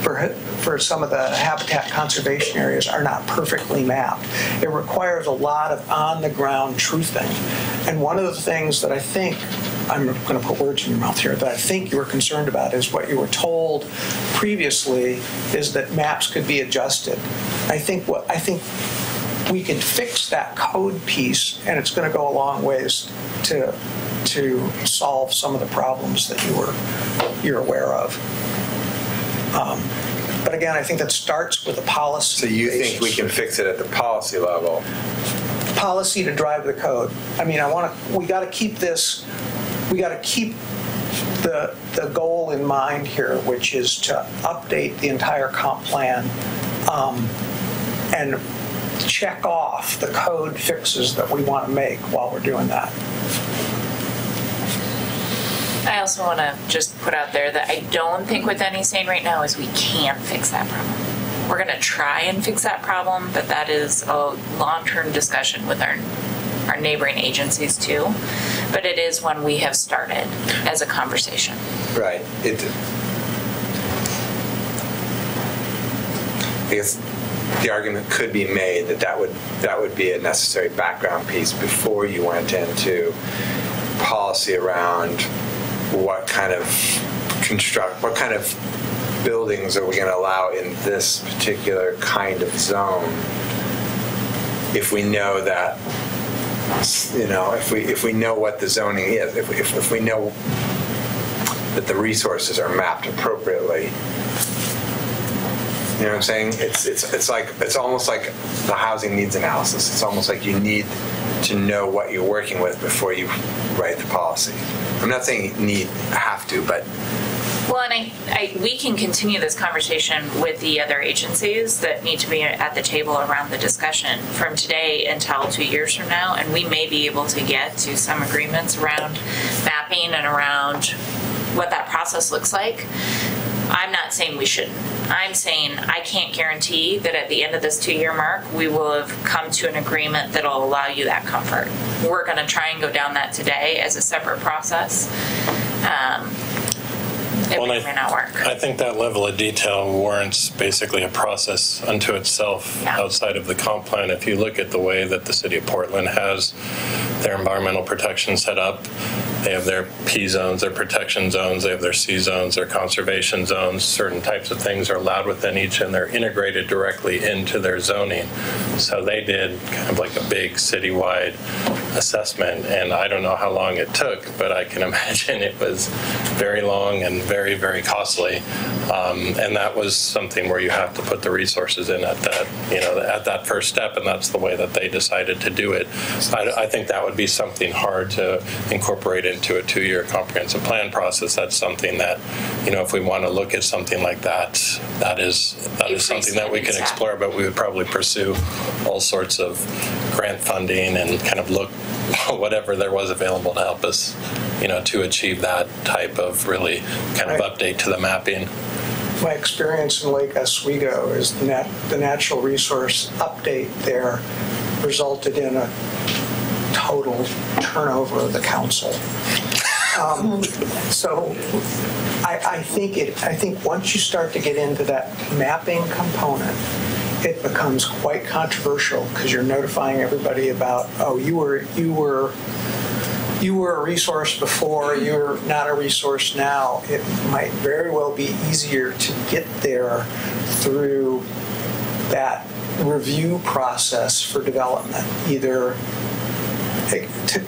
[SPEAKER 12] for some of the habitat conservation areas are not perfectly mapped. It requires a lot of on-the-ground truthing. And one of the things that I think, I'm going to put words in your mouth here, that I think you were concerned about is what you were told previously is that maps could be adjusted. I think we can fix that code piece, and it's going to go a long ways to solve some of the problems that you're aware of. But again, I think that starts with a policy.
[SPEAKER 6] So you
[SPEAKER 12] basis.
[SPEAKER 6] think we can fix it at the policy level?
[SPEAKER 12] Policy to drive the code. I mean, we got to keep this. We got to keep the goal in mind here, which is to update the entire comp plan and check off the code fixes that we want to make while we're doing that.
[SPEAKER 8] I also want to just put out there that I don't think what Denny's saying right now is we can't fix that problem. We're going to try and fix that problem, but that is a long-term discussion with our neighboring agencies too. But it is one we have started as a conversation.
[SPEAKER 6] Right. I guess the argument could be made that would be a necessary background piece before you went into policy around what kind of buildings are we going to allow in this particular kind of zone. If we know that, if we know what the zoning is, if we know that the resources are mapped appropriately. You know what I'm saying? It's almost like the housing needs analysis. It's almost like you need to know what you're working with before you write the policy. I'm not saying have to, but.
[SPEAKER 8] Well, and we can continue this conversation with the other agencies that need to be at the table around the discussion from today until 2 years from now, and we may be able to get to some agreements around mapping and around what that process looks like. I'm not saying we shouldn't. I'm saying I can't guarantee that at the end of this 2-year mark, we will have come to an agreement that will allow you that comfort. We're going to try and go down that today as a separate process. It may not work.
[SPEAKER 11] I think that level of detail warrants basically a process unto itself outside of the comp plan. If you look at the way that the city of Portland has their environmental protection set up, they have their P zones, their protection zones, they have their C zones, their conservation zones. Certain types of things are allowed within each, and they're integrated directly into their zoning. So they did kind of like a big citywide assessment, and I don't know how long it took, but I can imagine it was very long and very, very costly. And that was something where you have to put the resources in at that first step, and that's the way that they decided to do it. I think that would be something hard to incorporate into a 2-year comprehensive plan process. That's something that, if we want to look at something like that, that is something that we can explore, but we would probably pursue all sorts of grant funding and kind of look whatever there was available to help us, to achieve that type of really kind of update to the mapping.
[SPEAKER 12] My experience in Lake Oswego is the natural resource update there resulted in a total turnover of the council. So I think once you start to get into that mapping component, it becomes quite controversial because you're notifying everybody about, you were a resource before, you're not a resource now. It might very well be easier to get there through that review process for development, either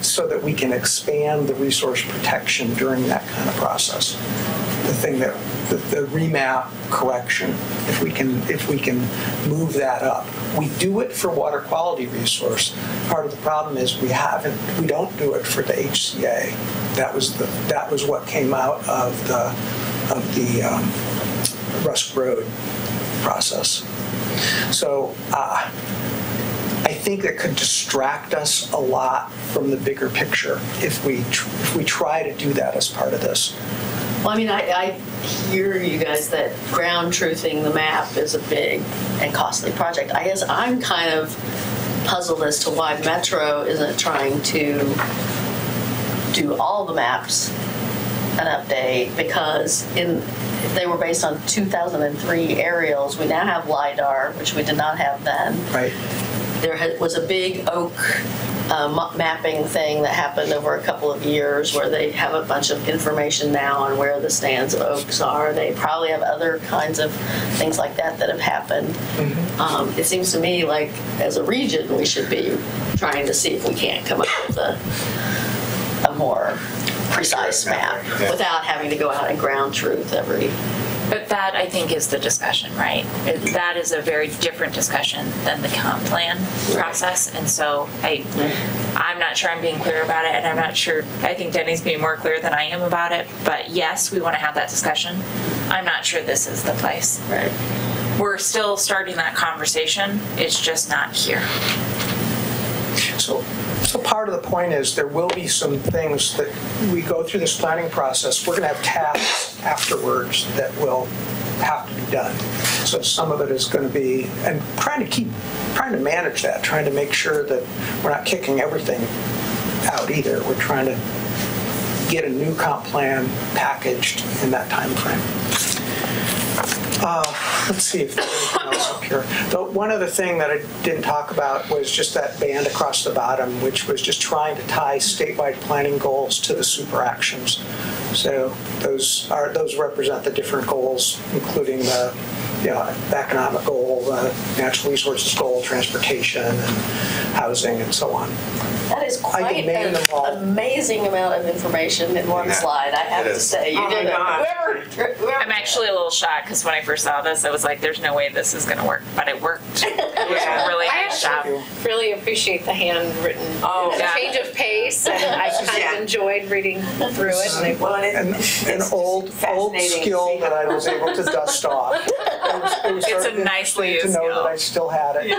[SPEAKER 12] so that we can expand the resource protection during that kind of process. The remap correction, if we can move that up. We do it for water quality resource. Part of the problem is we don't do it for the HCA. That was what came out of the Rusk Road process. So I think that could distract us a lot from the bigger picture if we try to do that as part of this.
[SPEAKER 3] Well, I mean, I hear you guys that ground truthing the map is a big and costly project. I guess I'm kind of puzzled as to why Metro isn't trying to do all the maps an update, because they were based on 2003 aerials. We now have LiDAR, which we did not have then.
[SPEAKER 12] Right.
[SPEAKER 3] There was a big oak mapping thing that happened over a couple of years where they have a bunch of information now on where the stands of oaks are. They probably have other kinds of things like that have happened. Mm-hmm. It seems to me like as a region we should be trying to see if we can't come up with a more precise map without having to go out and ground truth every.
[SPEAKER 8] But that, I think, is the discussion, right? That is a very different discussion than the comp plan process. And so I'm not sure I'm being clear about it, and I'm not sure, I think Denny's being more clear than I am about it. But yes, we want to have that discussion. I'm not sure this is the place.
[SPEAKER 3] Right.
[SPEAKER 8] We're still starting that conversation. It's just not here.
[SPEAKER 12] So part of the point is there will be some things that we go through this planning process. We're going to have tasks afterwards that will have to be done. So some of it is going to be, and trying to manage that, trying to make sure that we're not kicking everything out either. We're trying to get a new comp plan packaged in that time frame. Let's see if there's anything else up here. One other thing that I didn't talk about was just that band across the bottom, which was just trying to tie statewide planning goals to the super actions. So those represent the different goals, including the economic goal, the natural resources goal, transportation, and housing, and so on.
[SPEAKER 3] That is quite an amazing amount of information in one slide, I have to say. You did whoever
[SPEAKER 8] I'm actually a little shocked because when I first saw this, I was like, there's no way this is going to work. But it worked. It was a really nice job.
[SPEAKER 10] I really appreciate the handwritten change of pace, and I kind of enjoyed reading through it.
[SPEAKER 12] An old skill that I was able to dust off.
[SPEAKER 8] It's a nicely used
[SPEAKER 12] to know
[SPEAKER 8] skill.
[SPEAKER 12] that I still had it.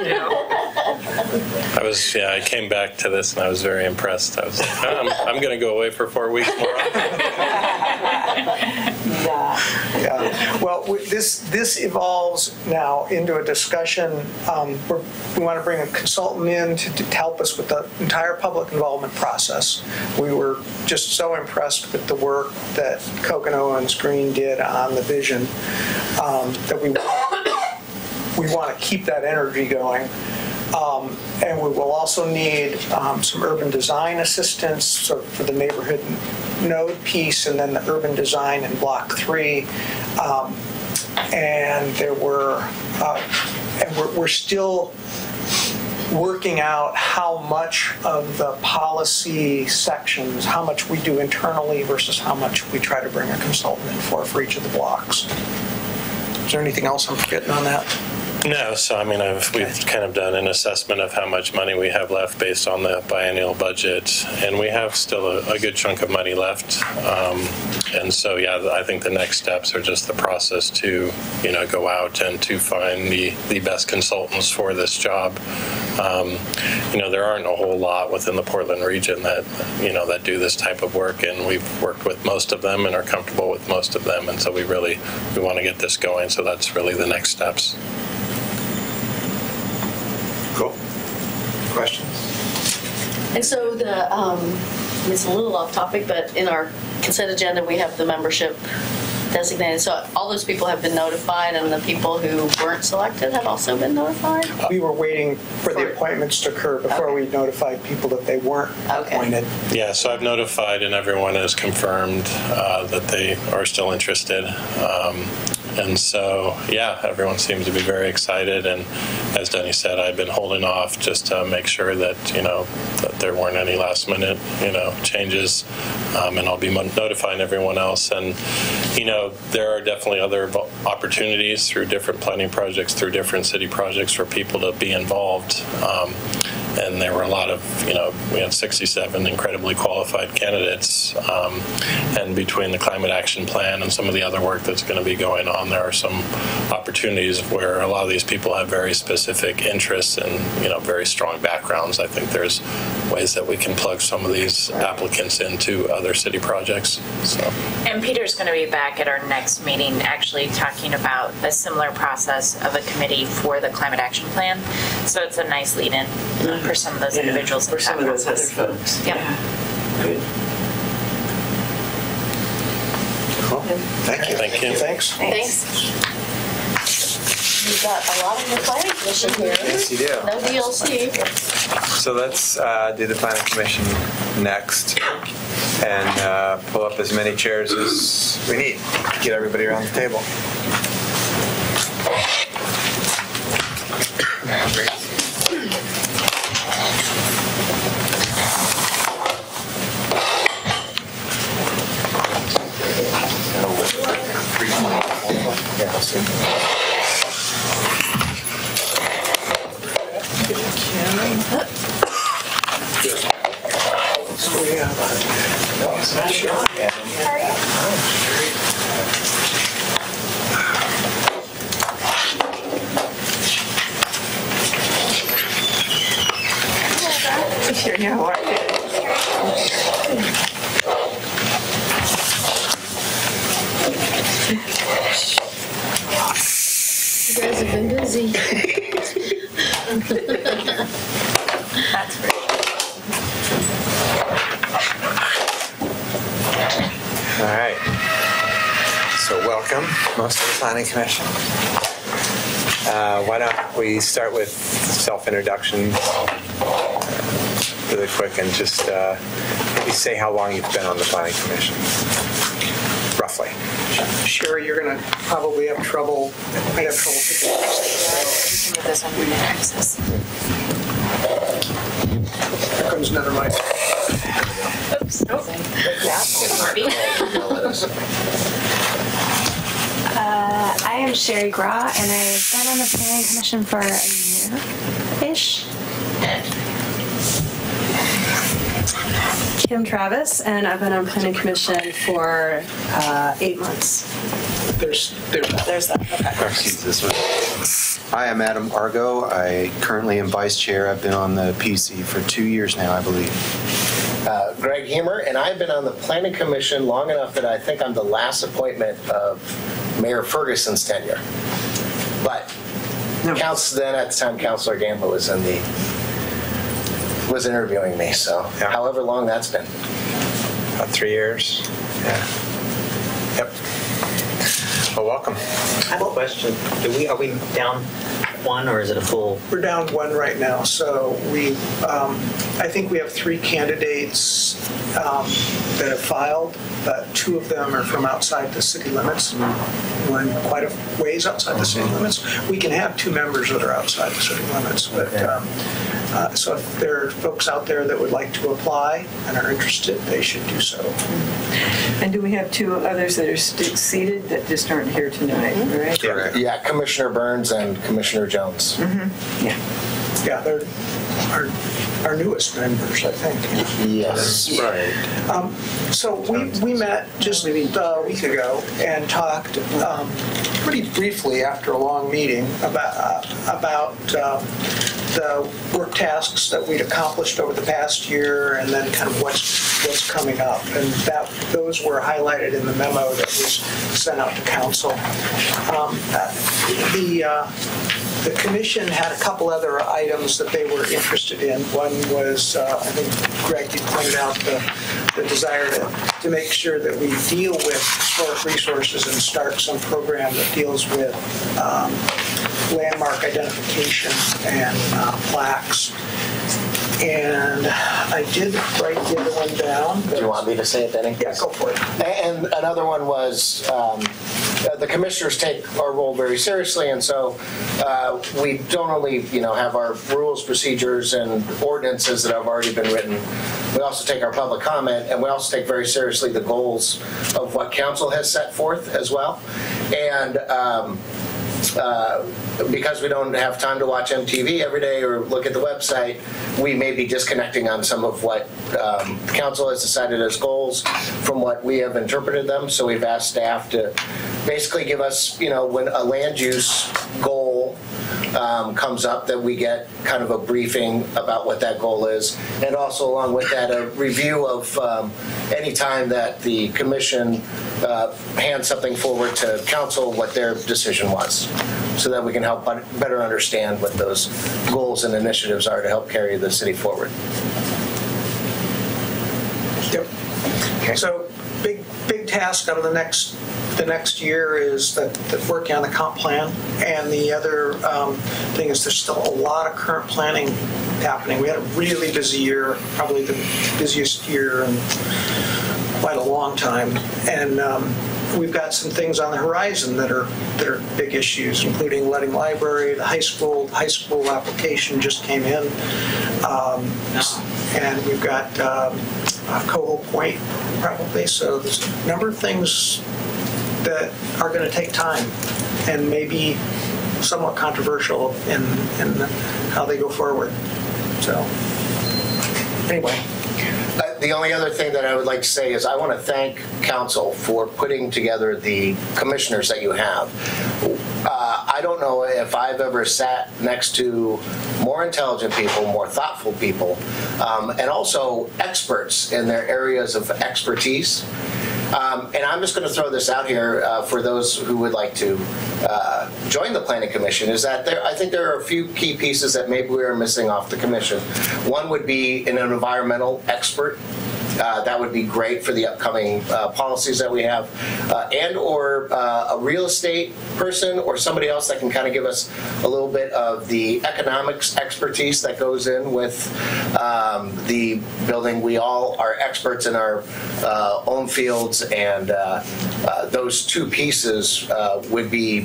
[SPEAKER 11] I came back to this and I was very impressed. I was like, I'm going to go away for 4 weeks more.
[SPEAKER 12] Well, this evolves now into a discussion. We want to bring a consultant in to help us with the entire public involvement process. We were just so impressed with the work that Koch and Owens Green did on the vision that we want to keep that energy going. And we will also need some urban design assistance for the neighborhood node piece, and then the urban design in Block 3. And we're still working out how much of the policy sections, how much we do internally versus how much we try to bring a consultant in for each of the blocks. Is there anything else I'm forgetting on that?
[SPEAKER 11] No, so I mean, we've kind of done an assessment of how much money we have left based on the biennial budget, and we have still a good chunk of money left. And so, I think the next steps are just the process to, go out and to find the best consultants for this job. There aren't a whole lot within the Portland region that, that do this type of work, and we've worked with most of them and are comfortable with most of them, and so we want to get this going, so that's really the next steps.
[SPEAKER 6] Cool. Questions?
[SPEAKER 3] And so it's a little off topic, but in our consent agenda we have the membership designated. So all those people have been notified, and the people who weren't selected have also been notified?
[SPEAKER 12] We were waiting for the appointments to occur before we notified people that they weren't appointed.
[SPEAKER 11] Yeah, so I've notified, and everyone has confirmed that they are still interested. And so, everyone seems to be very excited. And as Denny said, I've been holding off just to make sure that, that there weren't any last minute, changes. And I'll be notifying everyone else. And, there are definitely other opportunities through different planning projects, through different city projects for people to be involved. And there were a lot of, we had 67 incredibly qualified candidates. And between the climate action plan and some of the other work that's going to be going on, there are some opportunities where a lot of these people have very specific interests and, very strong backgrounds. I think there's ways that we can plug some of these applicants into other city projects. So.
[SPEAKER 8] And Peter's going to be back at our next meeting actually talking about a similar process of a committee for the climate action plan. So it's a nice lead-in for some of those individuals.
[SPEAKER 2] For some of those other folks.
[SPEAKER 8] Yep.
[SPEAKER 2] Yeah. Good.
[SPEAKER 6] Cool. Thank you.
[SPEAKER 11] Thank you.
[SPEAKER 12] Thanks.
[SPEAKER 3] You've got a lot of your planning commission here.
[SPEAKER 6] Yes, you do.
[SPEAKER 3] No DLC.
[SPEAKER 6] So let's do the planning commission next and pull up as many chairs as we need. Get everybody around the table.
[SPEAKER 2] Sure, yeah, what?
[SPEAKER 3] You guys have been busy.
[SPEAKER 8] That's great.
[SPEAKER 6] All right. So welcome, most of the planning commission. Why don't we start with self-introductions really quick and just maybe say how long you've been on the planning commission, roughly.
[SPEAKER 12] Sherry, you're going to probably have trouble. Might have trouble picking up.
[SPEAKER 8] With this one, we can access.
[SPEAKER 12] Here comes another mic.
[SPEAKER 8] Oops.
[SPEAKER 13] I am Sherry Graw, and I've been on the Planning Commission for a year-ish. Kim Travis, and I've been on Planning Commission for 8 months.
[SPEAKER 12] There's
[SPEAKER 13] that. Okay.
[SPEAKER 6] Excuse this one.
[SPEAKER 14] Hi, I'm Adam Argo. I currently am vice chair. I've been on the PC for 2 years now, I believe.
[SPEAKER 15] Greg Hemer, and I've been on the Planning Commission long enough that I think I'm the last appointment of Mayor Ferguson's tenure. But then at the time, Councilor Gamble was interviewing me, so however long that's been.
[SPEAKER 6] About 3 years. Yeah. Yep. Well, welcome.
[SPEAKER 9] I have a question. Are we down one, or is it a full?
[SPEAKER 12] We're down one right now, so I think we have 3 candidates that have filed, but 2 of them are from outside the city limits, one quite a ways outside the city limits. We can have 2 members that are outside the city limits, but so if there are folks out there that would like to apply and are interested, they should do so.
[SPEAKER 2] And do we have 2 others that are seated that just aren't here tonight, right?
[SPEAKER 15] Yeah, Commissioner Burns and Commissioner Jones.
[SPEAKER 2] Mm-hmm.
[SPEAKER 12] Yeah, they're our newest members, I think.
[SPEAKER 15] Yes.
[SPEAKER 6] Right.
[SPEAKER 12] So we met just a week ago and talked pretty briefly after a long meeting about the work tasks that we'd accomplished over the past year, and then kind of what's coming up, and those were highlighted in the memo that was sent out to council. The commission had a couple other items that they were interested in. One was, I think, Greg, you pointed out the desire to make sure that we deal with historic resources and start some program that deals with landmark identification and plaques. And I did write the other one down.
[SPEAKER 15] Do you want me to say it, Denny?
[SPEAKER 12] Yeah, go for it.
[SPEAKER 15] And another one was the commissioners take our role very seriously, and so we don't only have our rules, procedures, and ordinances that have already been written. We also take our public comment, and we also take very seriously the goals of what council has set forth as well. And because we don't have time to watch MTV every day or look at the website, we may be disconnecting on some of what the council has decided as goals from what we have interpreted them. So we've asked staff to basically give us, when a land use goal comes up, that we get kind of a briefing about what that goal is, and also along with that a review of any time that the commission hands something forward to council, what their decision was, so that we can help better understand what those goals and initiatives are to help carry the city forward.
[SPEAKER 12] Yep. Okay. So big task out of the next year is that working on the comp plan, and the other thing is there's still a lot of current planning happening. We had a really busy year, probably the busiest year in quite a long time, and we've got some things on the horizon that are big issues, including Letting Library, the high school application just came in, and we've got Coho Point probably. So there's a number of things that are going to take time and maybe somewhat controversial in how they go forward. So anyway.
[SPEAKER 15] The only other thing that I would like to say is I want to thank council for putting together the commissioners that you have. I don't know if I've ever sat next to more intelligent people, more thoughtful people, and also experts in their areas of expertise. And I'm just going to throw this out here for those who would like to join the Planning Commission, is that I think there are a few key pieces that maybe we are missing off the commission. One would be an environmental expert. That would be great for the upcoming policies that we have, and or a real estate person or somebody else that can kind of give us a little bit of the economics expertise that goes in with the building. We all are experts in our own fields, and those two pieces would be,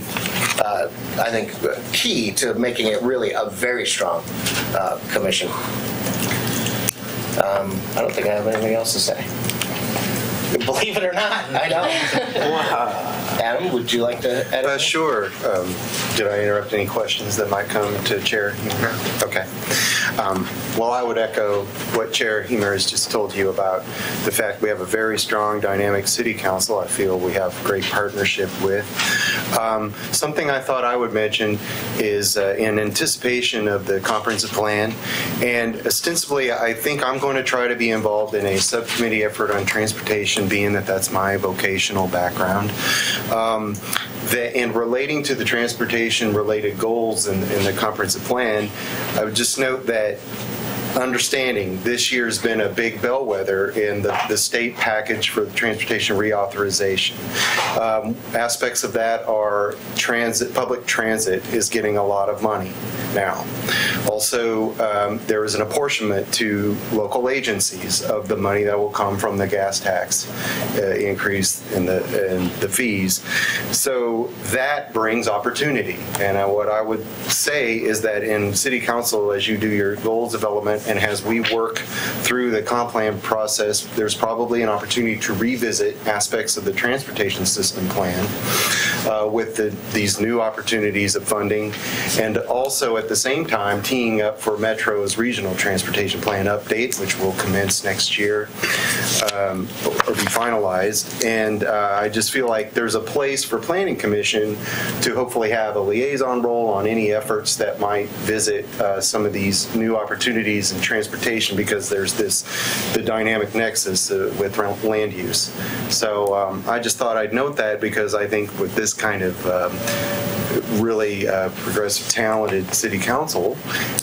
[SPEAKER 15] I think, key to making it really a very strong commission. I don't think I have anything else to say. Believe it or not, I don't. Wow. Adam, would you like to add?
[SPEAKER 14] Sure. Did I interrupt any questions that might come to Chair Hemer? Okay. Well, I would echo what Chair Hemer has just told you about the fact we have a very strong, dynamic city council. I feel we have great partnership with. Something I thought I would mention is in anticipation of the comprehensive plan, and ostensibly I think I'm going to try to be involved in a subcommittee effort on transportation, being that that's my vocational background. In relating to the transportation-related goals in the comprehensive plan, I would just note that understanding this year's been a big bellwether in the state package for the transportation reauthorization. Aspects of that are public transit is getting a lot of money now. Also, there is an apportionment to local agencies of the money that will come from the gas tax increase in the fees. So that brings opportunity. And what I would say is that in City Council, as you do your goals development and as we work through the comp plan process, there's probably an opportunity to revisit aspects of the transportation system plan with these new opportunities of funding, and also at the same time teeing up for Metro's regional transportation plan update, which will commence next year or be finalized. And I just feel like there's a place for Planning Commission to hopefully have a liaison role on any efforts that might visit some of these new opportunities in transportation, because there's the dynamic nexus with land use. So I just thought I'd note that, because I think with this kind of really progressive, talented city council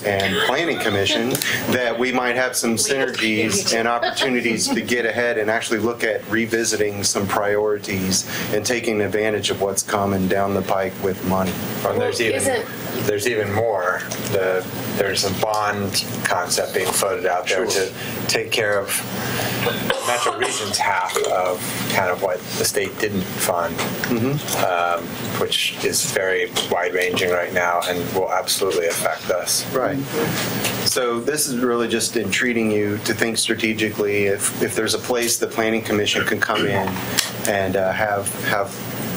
[SPEAKER 14] and planning commission, that we might have some synergies and opportunities to get ahead and actually look at revisiting some priorities and taking advantage of what's coming down the pike with money.
[SPEAKER 6] Well, there's even more. There's a bond concept being floated out there to take care of Metro Region's half of kind of what the state didn't fund, which is very wide-ranging right now and will absolutely affect us.
[SPEAKER 14] Right. So this is really just entreating you to think strategically. If there's a place the Planning Commission can come in and have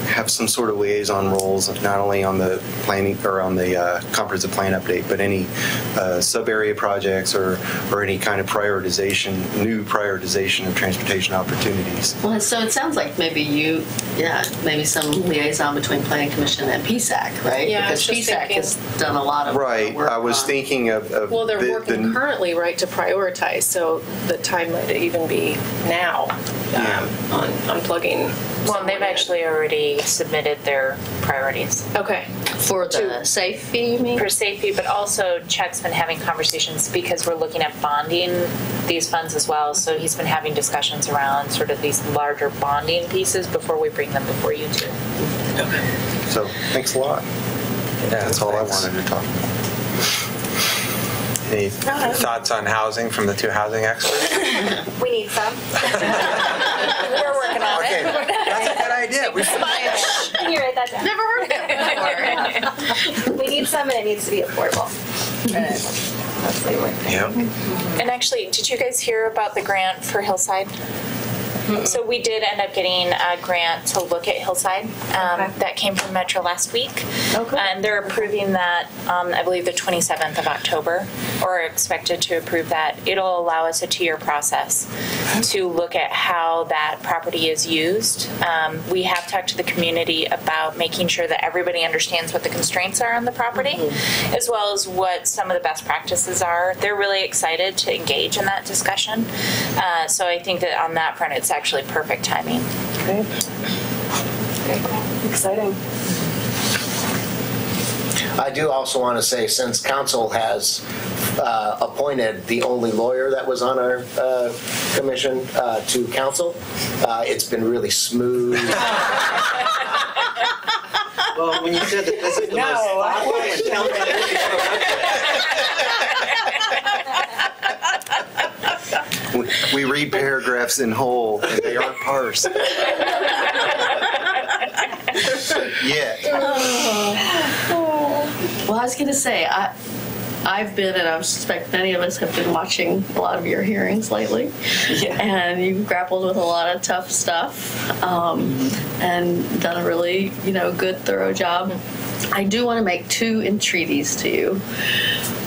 [SPEAKER 14] have some sort of liaison roles, not only on the planning or on the comprehensive plan update, but any sub-area projects or any kind of new prioritization of transportation opportunities.
[SPEAKER 3] Well, so it sounds like maybe maybe some liaison between Planning Commission and PSAC, right?
[SPEAKER 10] Yeah,
[SPEAKER 3] because PSAC has done a lot of work.
[SPEAKER 14] I was thinking of
[SPEAKER 10] well, they're working currently, right, to prioritize. So the time might even be now on plugging.
[SPEAKER 8] Well, they've actually already submitted their priorities.
[SPEAKER 10] Okay.
[SPEAKER 3] For the safety, you mean?
[SPEAKER 8] For safety, but also Chuck's been having conversations because we're looking at bonding these funds as well. So he's been having discussions around sort of these larger bonding pieces before we bring them before you two.
[SPEAKER 14] Okay. So thanks a lot.
[SPEAKER 6] Yeah,
[SPEAKER 14] that's all I wanted to talk about.
[SPEAKER 6] Any thoughts on housing from the two housing experts?
[SPEAKER 13] We need some.
[SPEAKER 8] We're working on
[SPEAKER 6] it. That's a good idea. We should.
[SPEAKER 13] Can you write that down?
[SPEAKER 3] Never heard of it before.
[SPEAKER 13] We need some, and it needs to be affordable.
[SPEAKER 6] Yep.
[SPEAKER 8] And actually, did you guys hear about the grant for Hillside? So we did end up getting a grant to look at Hillside that came from Metro last week.
[SPEAKER 3] Okay.
[SPEAKER 8] And they're approving that, I believe, the 27th of October, or expected to approve that. It'll allow us a 2-year process to look at how that property is used. We have talked to the community about making sure that everybody understands what the constraints are on the property, as well as what some of the best practices are. They're really excited to engage in that discussion. So I think that on that front, it's actually perfect timing.
[SPEAKER 10] Great. Exciting.
[SPEAKER 15] I do also want to say, since council has appointed the only lawyer that was on our commission to council, it's been really smooth.
[SPEAKER 9] Well, when you said that this is the most thoughtful and
[SPEAKER 14] We read paragraphs in whole, and they aren't parsed. Yet.
[SPEAKER 3] Well, I was going to say, I've been, and I suspect many of us have been watching a lot of your hearings lately. Yeah. And you've grappled with a lot of tough stuff and done a really, good, thorough job. I do want to make 2 entreaties to you.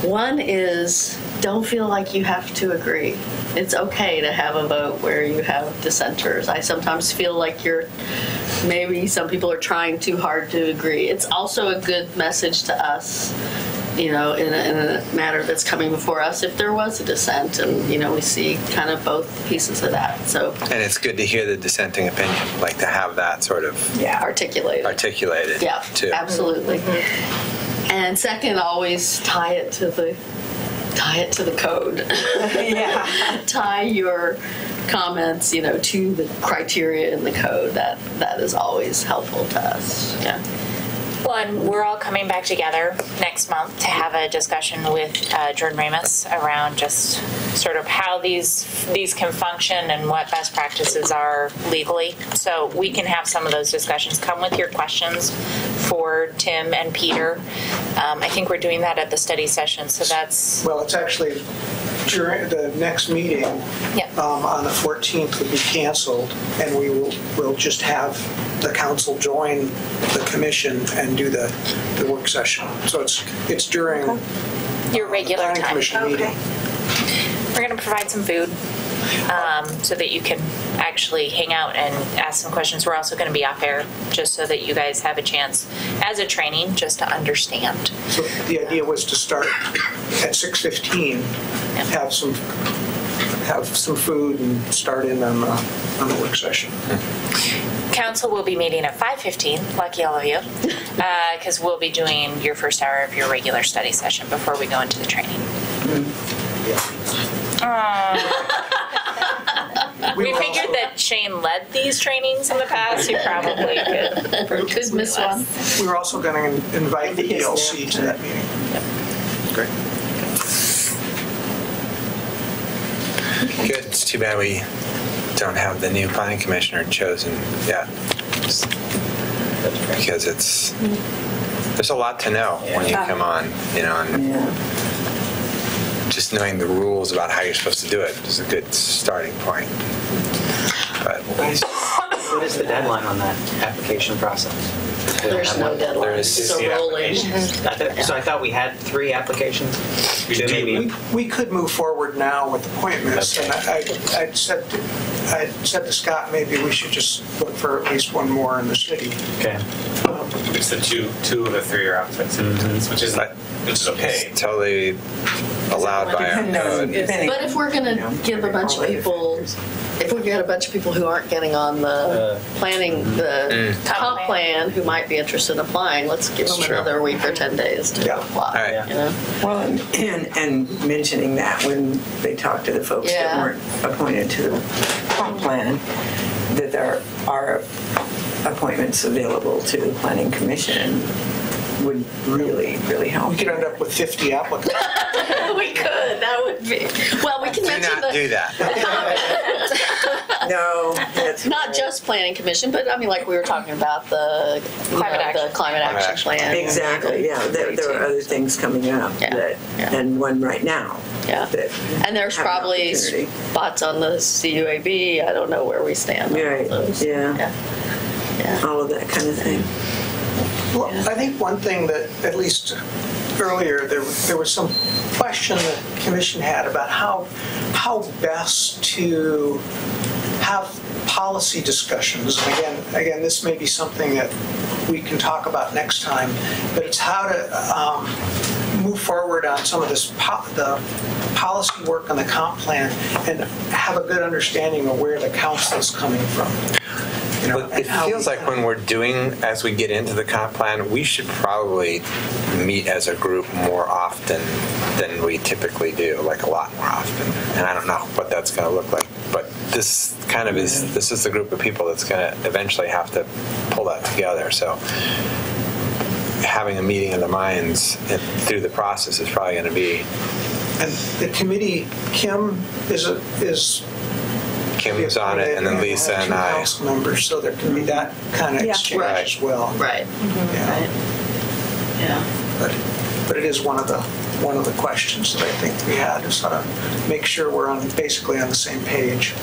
[SPEAKER 3] One is, don't feel like you have to agree. It's okay to have a vote where you have dissenters. I sometimes feel like maybe some people are trying too hard to agree. It's also a good message to us, in a matter that's coming before us if there was a dissent, and we see kind of both pieces of that. So,
[SPEAKER 6] and it's good to hear the dissenting opinion, like to have that sort of articulated.
[SPEAKER 3] Yeah,
[SPEAKER 6] too.
[SPEAKER 3] Absolutely. Mm-hmm. And second, always tie it to the code. Yeah. Tie your comments, to the criteria in the code. That is always helpful to us. Yeah.
[SPEAKER 8] Well, and we're all coming back together next month to have a discussion with Jordan Ramus around just sort of how these can function and what best practices are legally. So we can have some of those discussions. Come with your questions for Tim and Peter. I think we're doing that at the study session, so that's...
[SPEAKER 12] Well, it's actually during the next meeting on the 14th will be canceled, and we'll just have the council join the commission and do the work session. So it's during
[SPEAKER 8] your regular
[SPEAKER 12] planning
[SPEAKER 8] time.
[SPEAKER 12] Commission meeting.
[SPEAKER 8] We're going to provide some food so that you can actually hang out and ask some questions. We're also going to be off air just so that you guys have a chance as a training just to understand.
[SPEAKER 12] So the idea was to start at 6:15, have some food and start in on the work session.
[SPEAKER 8] Council will be meeting at 5:15, lucky all of you, because we'll be doing your first hour of your regular study session before we go into the training. We figured that Shane led these trainings in the past. He probably could
[SPEAKER 3] miss one.
[SPEAKER 12] We were also going to invite the ELC to that meeting.
[SPEAKER 6] Great. Good. It's too bad we don't have the new planning commissioner chosen yet, because there's a lot to know when you come on, and just knowing the rules about how you're supposed to do it is a good starting point. But
[SPEAKER 9] What is the deadline on that application process?
[SPEAKER 3] There's no deadline.
[SPEAKER 6] There is
[SPEAKER 3] It's a rolling.
[SPEAKER 9] So I thought we had 3 applications.
[SPEAKER 12] We could move forward now with appointments, and I said to Scott, maybe we should just look for at least one more in the city.
[SPEAKER 9] Okay.
[SPEAKER 5] It's the two of the 3 are outside city limits, which is okay.
[SPEAKER 6] It's totally allowed by our code.
[SPEAKER 3] But if we're going to give a bunch of people, if we get a bunch of people who aren't getting on the planning, the comp plan, who might be interested in applying, let's give them another week or 10 days to apply.
[SPEAKER 6] Right.
[SPEAKER 3] You know?
[SPEAKER 2] Well, and mentioning that when they talk to the folks that weren't appointed to the comp plan, that there are appointments available to the planning commission would really, really help.
[SPEAKER 12] We could end up with 50 applicants.
[SPEAKER 3] We could. That would be. Well, we can mention
[SPEAKER 6] Do that.
[SPEAKER 2] No, that's
[SPEAKER 3] not just planning commission, but I mean, like we were talking about the climate action plan.
[SPEAKER 2] Exactly. Yeah, there are other things coming up and one right now.
[SPEAKER 3] Yeah, and there's probably spots on the CUAB. I don't know where we stand.
[SPEAKER 2] Right.
[SPEAKER 3] On those.
[SPEAKER 2] Yeah. All of that kind of thing.
[SPEAKER 12] Well, I think one thing that, at least earlier, there was some question the commission had about how best to have policy discussions. And again, this may be something that we can talk about next time, but it's how to move forward on some of this the policy work on the comp plan and have a good understanding of where the council is coming from. You know,
[SPEAKER 6] but it feels like when we're doing, as we get into the comp plan, we should probably meet as a group more often than we typically do, like a lot more often. And I don't know what that's going to look like, but this is the group of people that's going to eventually have to pull that together. So having a meeting of the minds through the process is probably going to be.
[SPEAKER 12] And the committee, Kim is
[SPEAKER 6] Kim's on it, and then Lisa and I.
[SPEAKER 12] Council members, so there can be that kind of exchange as well.
[SPEAKER 3] Right.
[SPEAKER 12] Yeah.
[SPEAKER 3] Right. Yeah.
[SPEAKER 12] But it is one of the questions that I think we had is how to make sure we're basically on the same page.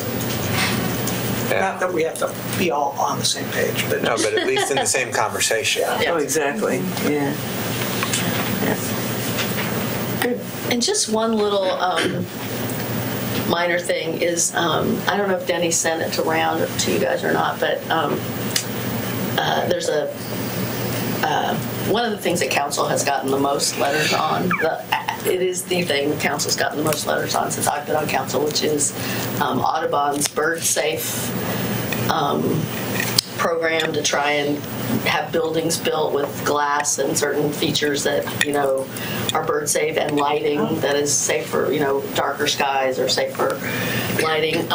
[SPEAKER 12] Yeah. Not that we have to be all on the same page, but
[SPEAKER 6] no, but at least in the same conversation.
[SPEAKER 2] Oh, exactly. Yeah.
[SPEAKER 3] Good. And just one little minor thing is, I don't know if Denny sent it around to you guys or not, but there's one of the things that council has gotten the most letters on. It is the thing the council's gotten the most letters on since I've been on council, which is Audubon's Bird Safe program to try and have buildings built with glass and certain features that, are bird safe, and lighting that is safe for, darker skies or safe for lighting.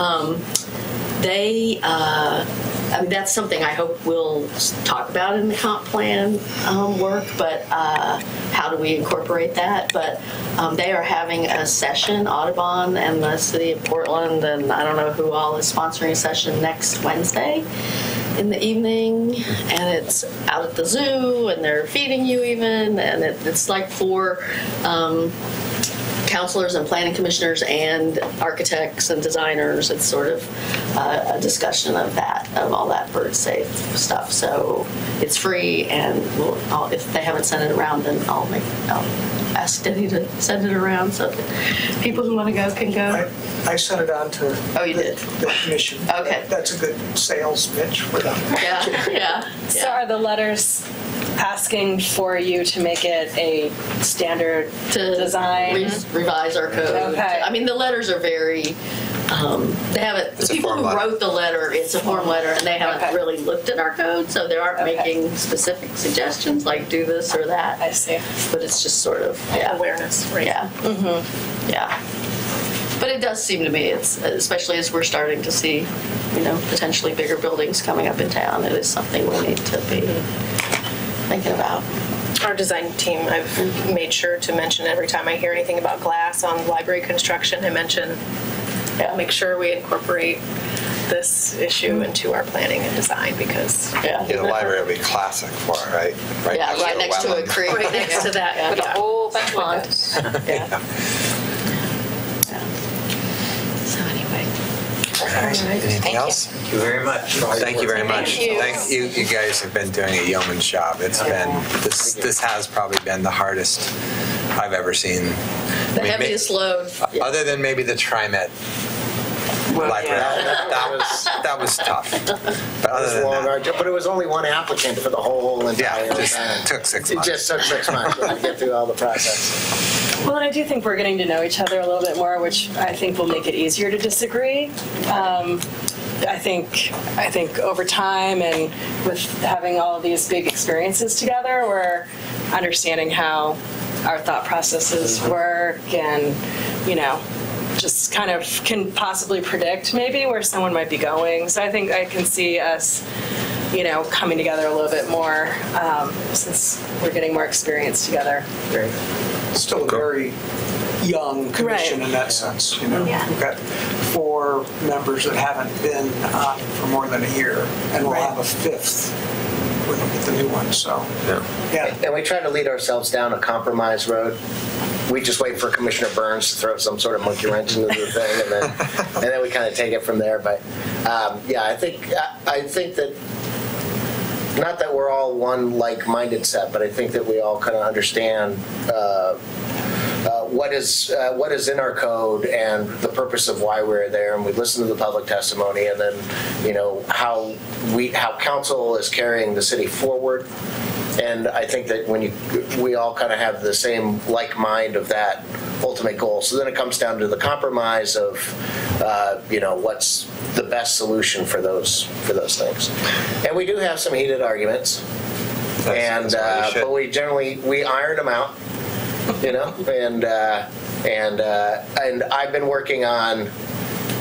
[SPEAKER 3] That's something I hope we'll talk about in the comp plan work, but how do we incorporate that? But they are having a session, Audubon and the city of Portland, and I don't know who all is sponsoring a session next Wednesday in the evening, and it's out at the zoo, and they're feeding you even, and it's like for counselors and planning commissioners and architects and designers. It's sort of a discussion of all that bird safe stuff. So it's free, and if they haven't sent it around, then I'll ask Denny to send it around so that people who want to go can go.
[SPEAKER 12] I sent it on to the commission.
[SPEAKER 3] Okay.
[SPEAKER 12] That's a good sales pitch for them.
[SPEAKER 3] Yeah.
[SPEAKER 16] So are the letters asking for you to make it a standard design?
[SPEAKER 3] Revise our code.
[SPEAKER 16] Okay.
[SPEAKER 3] I mean, the letters are very, they haven't, the people who wrote the letter, it's a form letter, and they haven't really looked at our code, so they aren't making specific suggestions like do this or that.
[SPEAKER 16] I see.
[SPEAKER 3] But it's just sort of,
[SPEAKER 16] awareness, right?
[SPEAKER 3] Yeah. Mm-hmm. Yeah. But it does seem to me, especially as we're starting to see, potentially bigger buildings coming up in town, it is something we need to be thinking about.
[SPEAKER 10] Our design team, I've made sure to mention every time I hear anything about glass on library construction, I mention, make sure we incorporate this issue into our planning and design, because
[SPEAKER 6] the library will be classic for it, right?
[SPEAKER 3] Right next to a creek, right next to that,
[SPEAKER 10] with a whole bunch of windows.
[SPEAKER 3] So anyway,
[SPEAKER 6] Anything else?
[SPEAKER 9] Thank you very much.
[SPEAKER 6] Thank you very much.
[SPEAKER 3] Thank you.
[SPEAKER 6] You guys have been doing a yeoman's job. It's been this has probably been the hardest I've ever seen.
[SPEAKER 3] The heaviest load.
[SPEAKER 6] Other than maybe the TriMet library. That was tough. But other than that,
[SPEAKER 15] but it was only one applicant for the whole entire
[SPEAKER 6] it just took 6 months.
[SPEAKER 15] It just took 6 months to get through all the process.
[SPEAKER 16] Well, and I do think we're getting to know each other a little bit more, which I think will make it easier to disagree. I think over time and with having all of these big experiences together, we're understanding how our thought processes work and, just kind of can possibly predict maybe where someone might be going. So I think I can see us, coming together a little bit more since we're getting more experience together.
[SPEAKER 12] Still a very young commission in that sense. We've got 4 members that haven't been on for more than a year, and we'll have a 5th with the new one. So
[SPEAKER 15] And we try to lead ourselves down a compromise road. We just wait for Commissioner Burns to throw some sort of monkey wrench into the thing, and then we kind of take it from there. But I think that, not that we're all one like-minded set, but I think that we all kind of understand what is in our code and the purpose of why we're there, and we listen to the public testimony, and then how council is carrying the city forward. And I think that we all kind of have the same like mind of that ultimate goal. So then it comes down to the compromise of what's the best solution for those things. And we do have some heated arguments, but we iron them out, and I've been working on.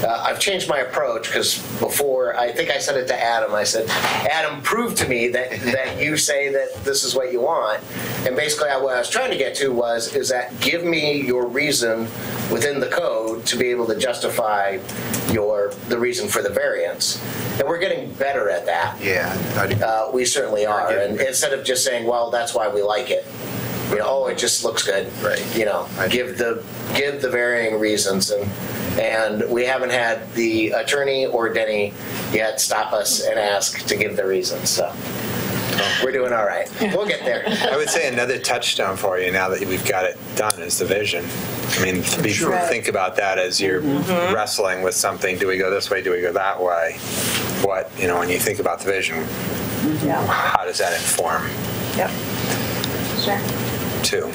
[SPEAKER 15] I've changed my approach because before, I think I said it to Adam. I said, Adam, prove to me that you say that this is what you want. And basically what I was trying to get to is that give me your reason within the code to be able to justify the reason for the variance. And we're getting better at that.
[SPEAKER 14] Yeah.
[SPEAKER 15] We certainly are. And instead of just saying, well, that's why we like it. It just looks good.
[SPEAKER 14] Right.
[SPEAKER 15] Give the varying reasons, and we haven't had the attorney or Denny yet stop us and ask to give the reasons. So we're doing all right. We'll get there.
[SPEAKER 6] I would say another touchstone for you now that we've got it done is the vision. I mean, think about that as you're wrestling with something. Do we go this way? Do we go that way? When you think about the vision, how does that inform?
[SPEAKER 2] Yep. Sure.
[SPEAKER 6] Too.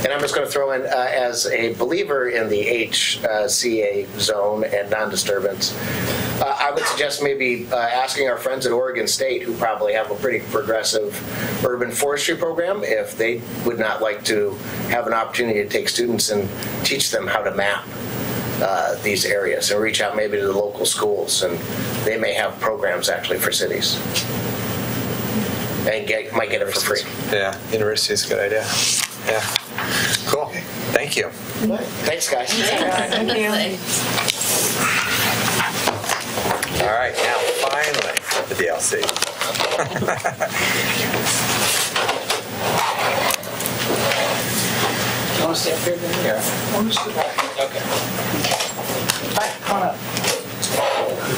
[SPEAKER 15] And I'm just going to throw in, as a believer in the HCA zone and non-disturbance, I would suggest maybe asking our friends at Oregon State, who probably have a pretty progressive urban forestry program, if they would not like to have an opportunity to take students and teach them how to map these areas and reach out maybe to the local schools, and they may have programs actually for cities. And might get it for free.
[SPEAKER 6] Yeah, university is a good idea. Yeah. Cool. Thank you.
[SPEAKER 15] Thanks, guys.
[SPEAKER 2] Thank you.
[SPEAKER 6] All right, now finally the DLC.
[SPEAKER 5] You want to stay up here then? Yeah. Okay. Hi, come on up.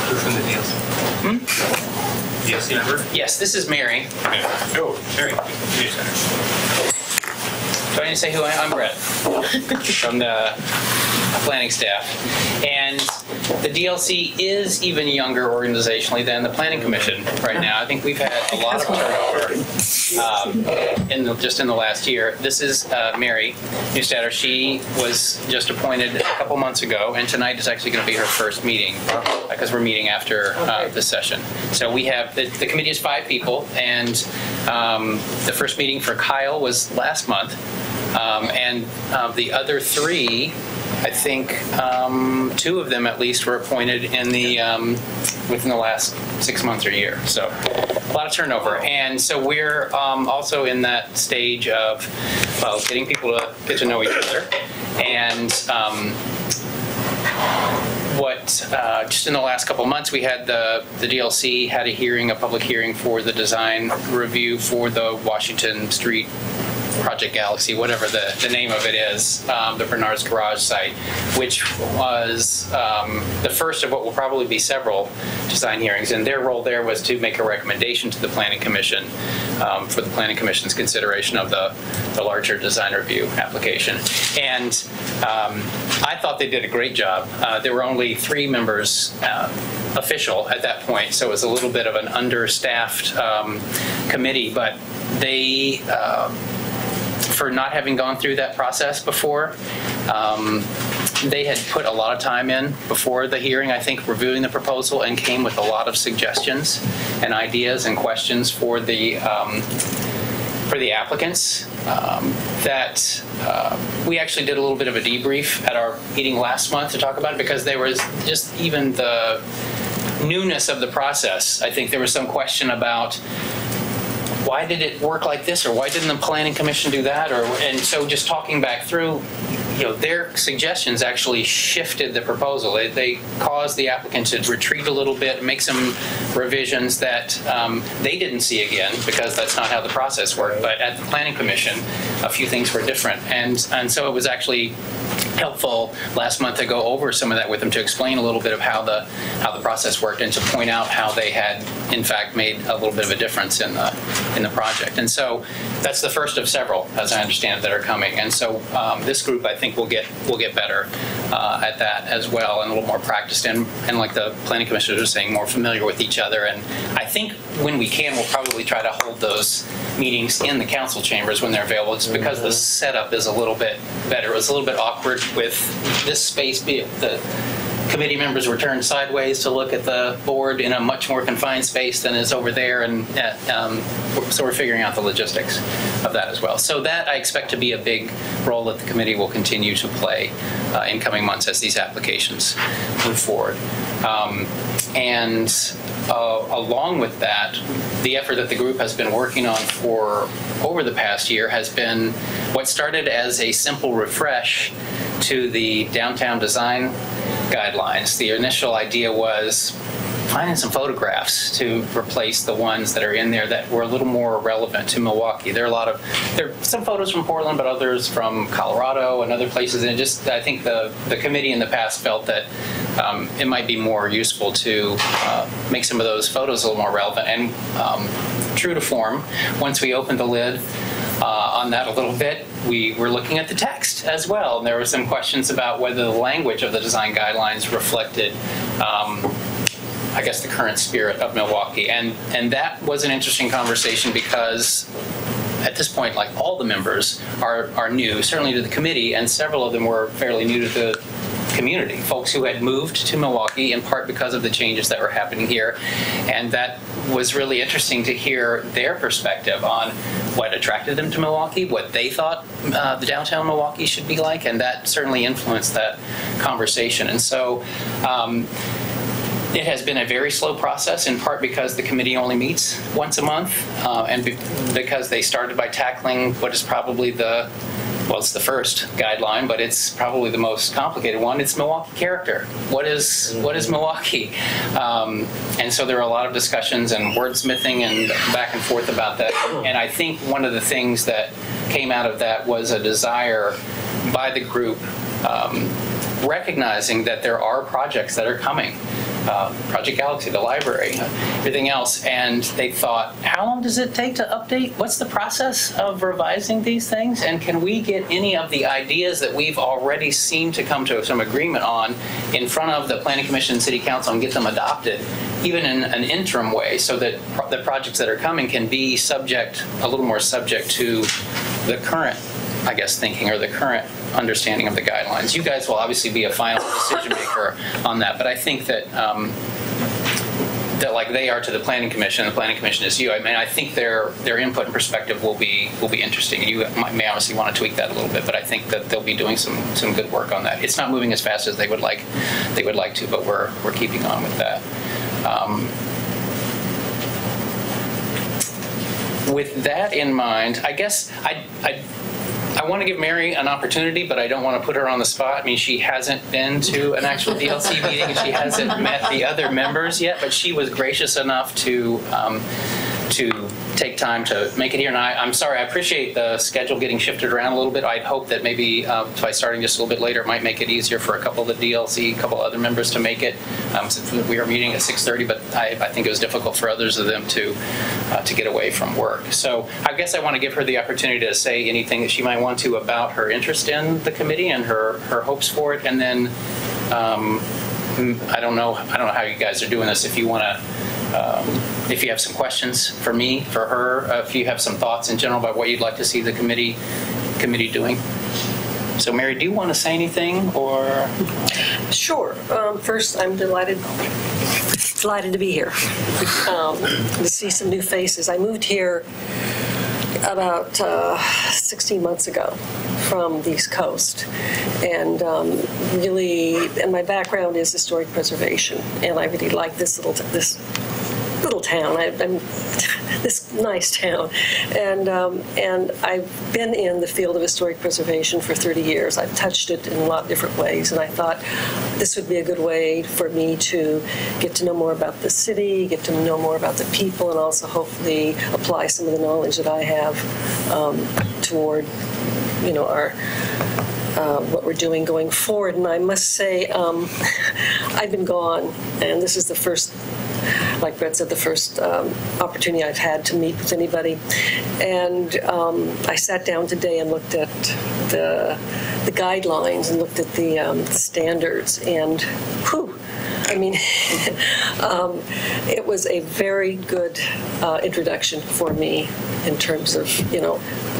[SPEAKER 5] Who's from the DLC? DLC member? Yes, this is Mary. Oh, Mary. Do I need to say who I am? I'm Brett from the planning staff. And the DLC is even younger organizationally than the Planning Commission right now. I think we've had a lot of turnover just in the last year. This is Mary Newstatter. She was just appointed a couple months ago, and tonight is actually going to be her first meeting because we're meeting after this session. So we have, the committee is 5 people, and the first meeting for Kyle was last month. And the other 3, I think 2 of them at least were appointed in within the last 6 months or year. So a lot of turnover. And so we're also in that stage of getting people to get to know each other. And just in the last couple of months, we had the DLC had a public hearing for the design review for the Washington Street
[SPEAKER 17] Project Galaxy, whatever the name of it is, the Bernard's Garage site, which was the first of what will probably be several design hearings. And their role there was to make a recommendation to the Planning Commission for the Planning Commission's consideration of the larger design review application. And I thought they did a great job. There were only 3 members official at that point, so it was a little bit of an understaffed committee, but they, for not having gone through that process before, they had put a lot of time in before the hearing, I think, reviewing the proposal, and came with a lot of suggestions and ideas and questions for the applicants that we actually did a little bit of a debrief at our meeting last month to talk about it, because there was just even the newness of the process. I think there was some question about why did it work like this, or why didn't the Planning Commission do that, and so just talking back through, their suggestions actually shifted the proposal. They caused the applicant to retreat a little bit, make some revisions that they didn't see again, because that's not how the process worked. But at the Planning Commission, a few things were different, and so it was actually helpful last month to go over some of that with them, to explain a little bit of how the process worked, and to point out how they had in fact made a little bit of a difference in the project. And so that's the first of several, as I understand it, that are coming. And so this group, I think, will get better at that as well, and a little more practiced, and like the Planning Commissioners are saying, more familiar with each other. And I think when we can, we'll probably try to hold those meetings in the council chambers when they're available. It's because the setup is a little bit better. It was a little bit awkward with this space. The committee members were turned sideways to look at the board in a much more confined space than is over there, and so we're figuring out the logistics of that as well. So that I expect to be a big role that the committee will continue to play in coming months as these applications move forward. And along with that, the effort that the group has been working on for over the past year has been what started as a simple refresh to the downtown design guidelines. The initial idea was finding some photographs to replace the ones that are in there that were a little more relevant to Milwaukee. There are some photos from Portland, but others from Colorado and other places. And I think the committee in the past felt that it might be more useful to make some of those photos a little more relevant. And true to form, once we opened the lid on that a little bit, we were looking at the text as well. And there were some questions about whether the language of the design guidelines reflected I guess the current spirit of Milwaukee. And that was an interesting conversation, because at this point, like, all the members are new, certainly to the committee, and several of them were fairly new to the community, folks who had moved to Milwaukee in part because of the changes that were happening here. And that was really interesting to hear their perspective on what attracted them to Milwaukee, what they thought the downtown Milwaukee should be like, and that certainly influenced that conversation. And so it has been a very slow process, in part because the committee only meets once a month, and because they started by tackling what is probably it's the first guideline, but it's probably the most complicated one. It's Milwaukee character. What is Milwaukee? And so there are a lot of discussions and wordsmithing and back and forth about that. And I think one of the things that came out of that was a desire by the group, recognizing that there are projects that are coming. Project Galaxy, the library, everything else, and they thought, how long does it take to update? What's the process of revising these things? And can we get any of the ideas that we've already seemed to come to some agreement on in front of the Planning Commission and City Council and get them adopted, even in an interim way, so that the projects that are coming can be a little more subject to the current, I guess, thinking, or the current understanding of the guidelines. You guys will obviously be a final decision maker on that, but I think that that like they are to the Planning Commission, the Planning Commission is you. I mean, I think their input and perspective will be interesting. You may obviously want to tweak that a little bit, but I think that they'll be doing some good work on that. It's not moving as fast as they would like to, but we're keeping on with that. With that in mind, I guess I want to give Mary an opportunity, but I don't want to put her on the spot. I mean, she hasn't been to an actual DLC meeting, and she hasn't met the other members yet, but she was gracious enough to take time to make it here. And I'm sorry, I appreciate the schedule getting shifted around a little bit. I'd hope that maybe by starting just a little bit later, it might make it easier for a couple of the DLC, a couple other members to make it. Since we were meeting at 6:30, but I think it was difficult for others of them to get away from work. So I guess I want to give her the opportunity to say anything that she might want to about her interest in the committee and her hopes for it. And then I don't know how you guys are doing this. If you want to, if you have some questions for me, for her, if you have some thoughts in general about what you'd like to see the committee doing. So Mary, do you want to say anything or?
[SPEAKER 18] Sure. First, I'm delighted to be here, to see some new faces. I moved here about 16 months ago from the East Coast, and my background is historic preservation, and I really like this little town. This nice town, and I've been in the field of historic preservation for 30 years. I've touched it in a lot of different ways, and I thought this would be a good way for me to get to know more about the city, get to know more about the people, and also hopefully apply some of the knowledge that I have toward, our what we're doing going forward. And I must say, I've been gone, and this is the first, like Brett said, the first opportunity I've had to meet with anybody. And I sat down today and looked at the guidelines and looked at the standards, and whew, I mean, it was a very good introduction for me in terms of,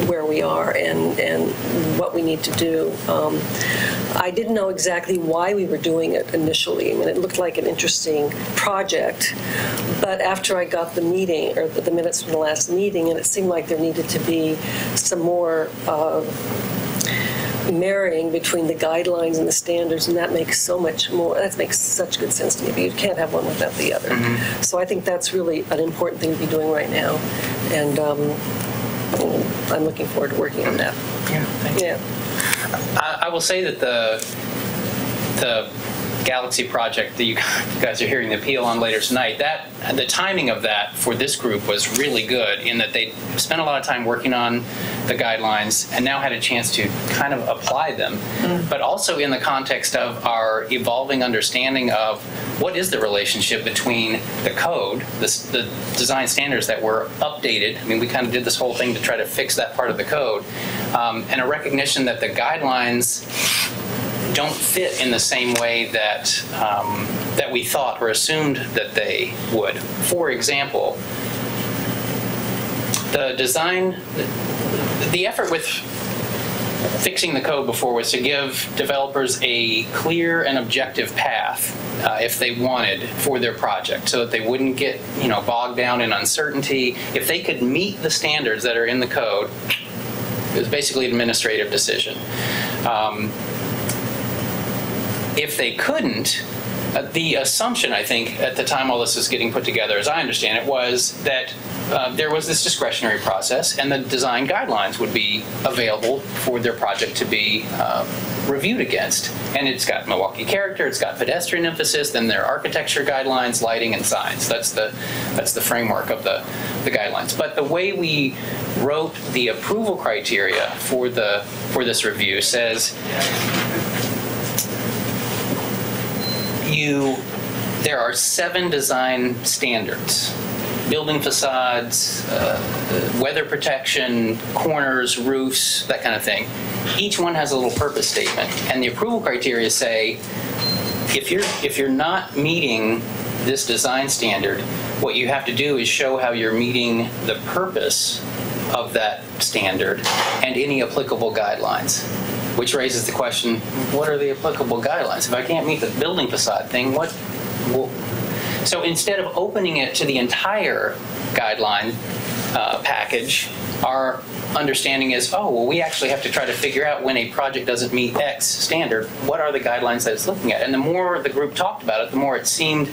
[SPEAKER 18] where we are and what we need to do. I didn't know exactly why we were doing it initially. I mean, it looked like an interesting project, but after I got the meeting, or the minutes from the last meeting, and it seemed like there needed to be some more marrying between the guidelines and the standards, and that makes such good sense to me. But you can't have one without the other. Mm-hmm. So I think that's really an important thing to be doing right now, and I'm looking forward to working on that.
[SPEAKER 17] Yeah, thank you. I will say that the Galaxy project that you guys are hearing the appeal on later tonight, that the timing of that for this group was really good in that they spent a lot of time working on the guidelines and now had a chance to kind of apply them, but also in the context of our evolving understanding of what is the relationship between the code, the design standards that were updated. I mean, we kind of did this whole thing to try to fix that part of the code, and a recognition that the guidelines don't fit in the same way that that we thought or assumed that they would. For example, the effort with fixing the code before was to give developers a clear and objective path if they wanted for their project, so that they wouldn't get bogged down in uncertainty. If they could meet the standards that are in the code, it was basically an administrative decision. If they couldn't, the assumption, I think, at the time all this was getting put together, as I understand it, was that there was this discretionary process and the design guidelines would be available for their project to be reviewed against. And it's got Milwaukee character, it's got pedestrian emphasis, then there are architecture guidelines, lighting, and signs. That's the framework of the guidelines. But the way we wrote the approval criteria for this review says there are 7 design standards: building facades, weather protection, corners, roofs, that kind of thing. Each one has a little purpose statement, and the approval criteria say if you're not meeting this design standard, what you have to do is show how you're meeting the purpose of that standard and any applicable guidelines. Which raises the question, what are the applicable guidelines? If I can't meet the building facade thing, what? So instead of opening it to the entire guideline package, our understanding is, we actually have to try to figure out when a project doesn't meet X standard, what are the guidelines that it's looking at? And the more the group talked about it, the more it seemed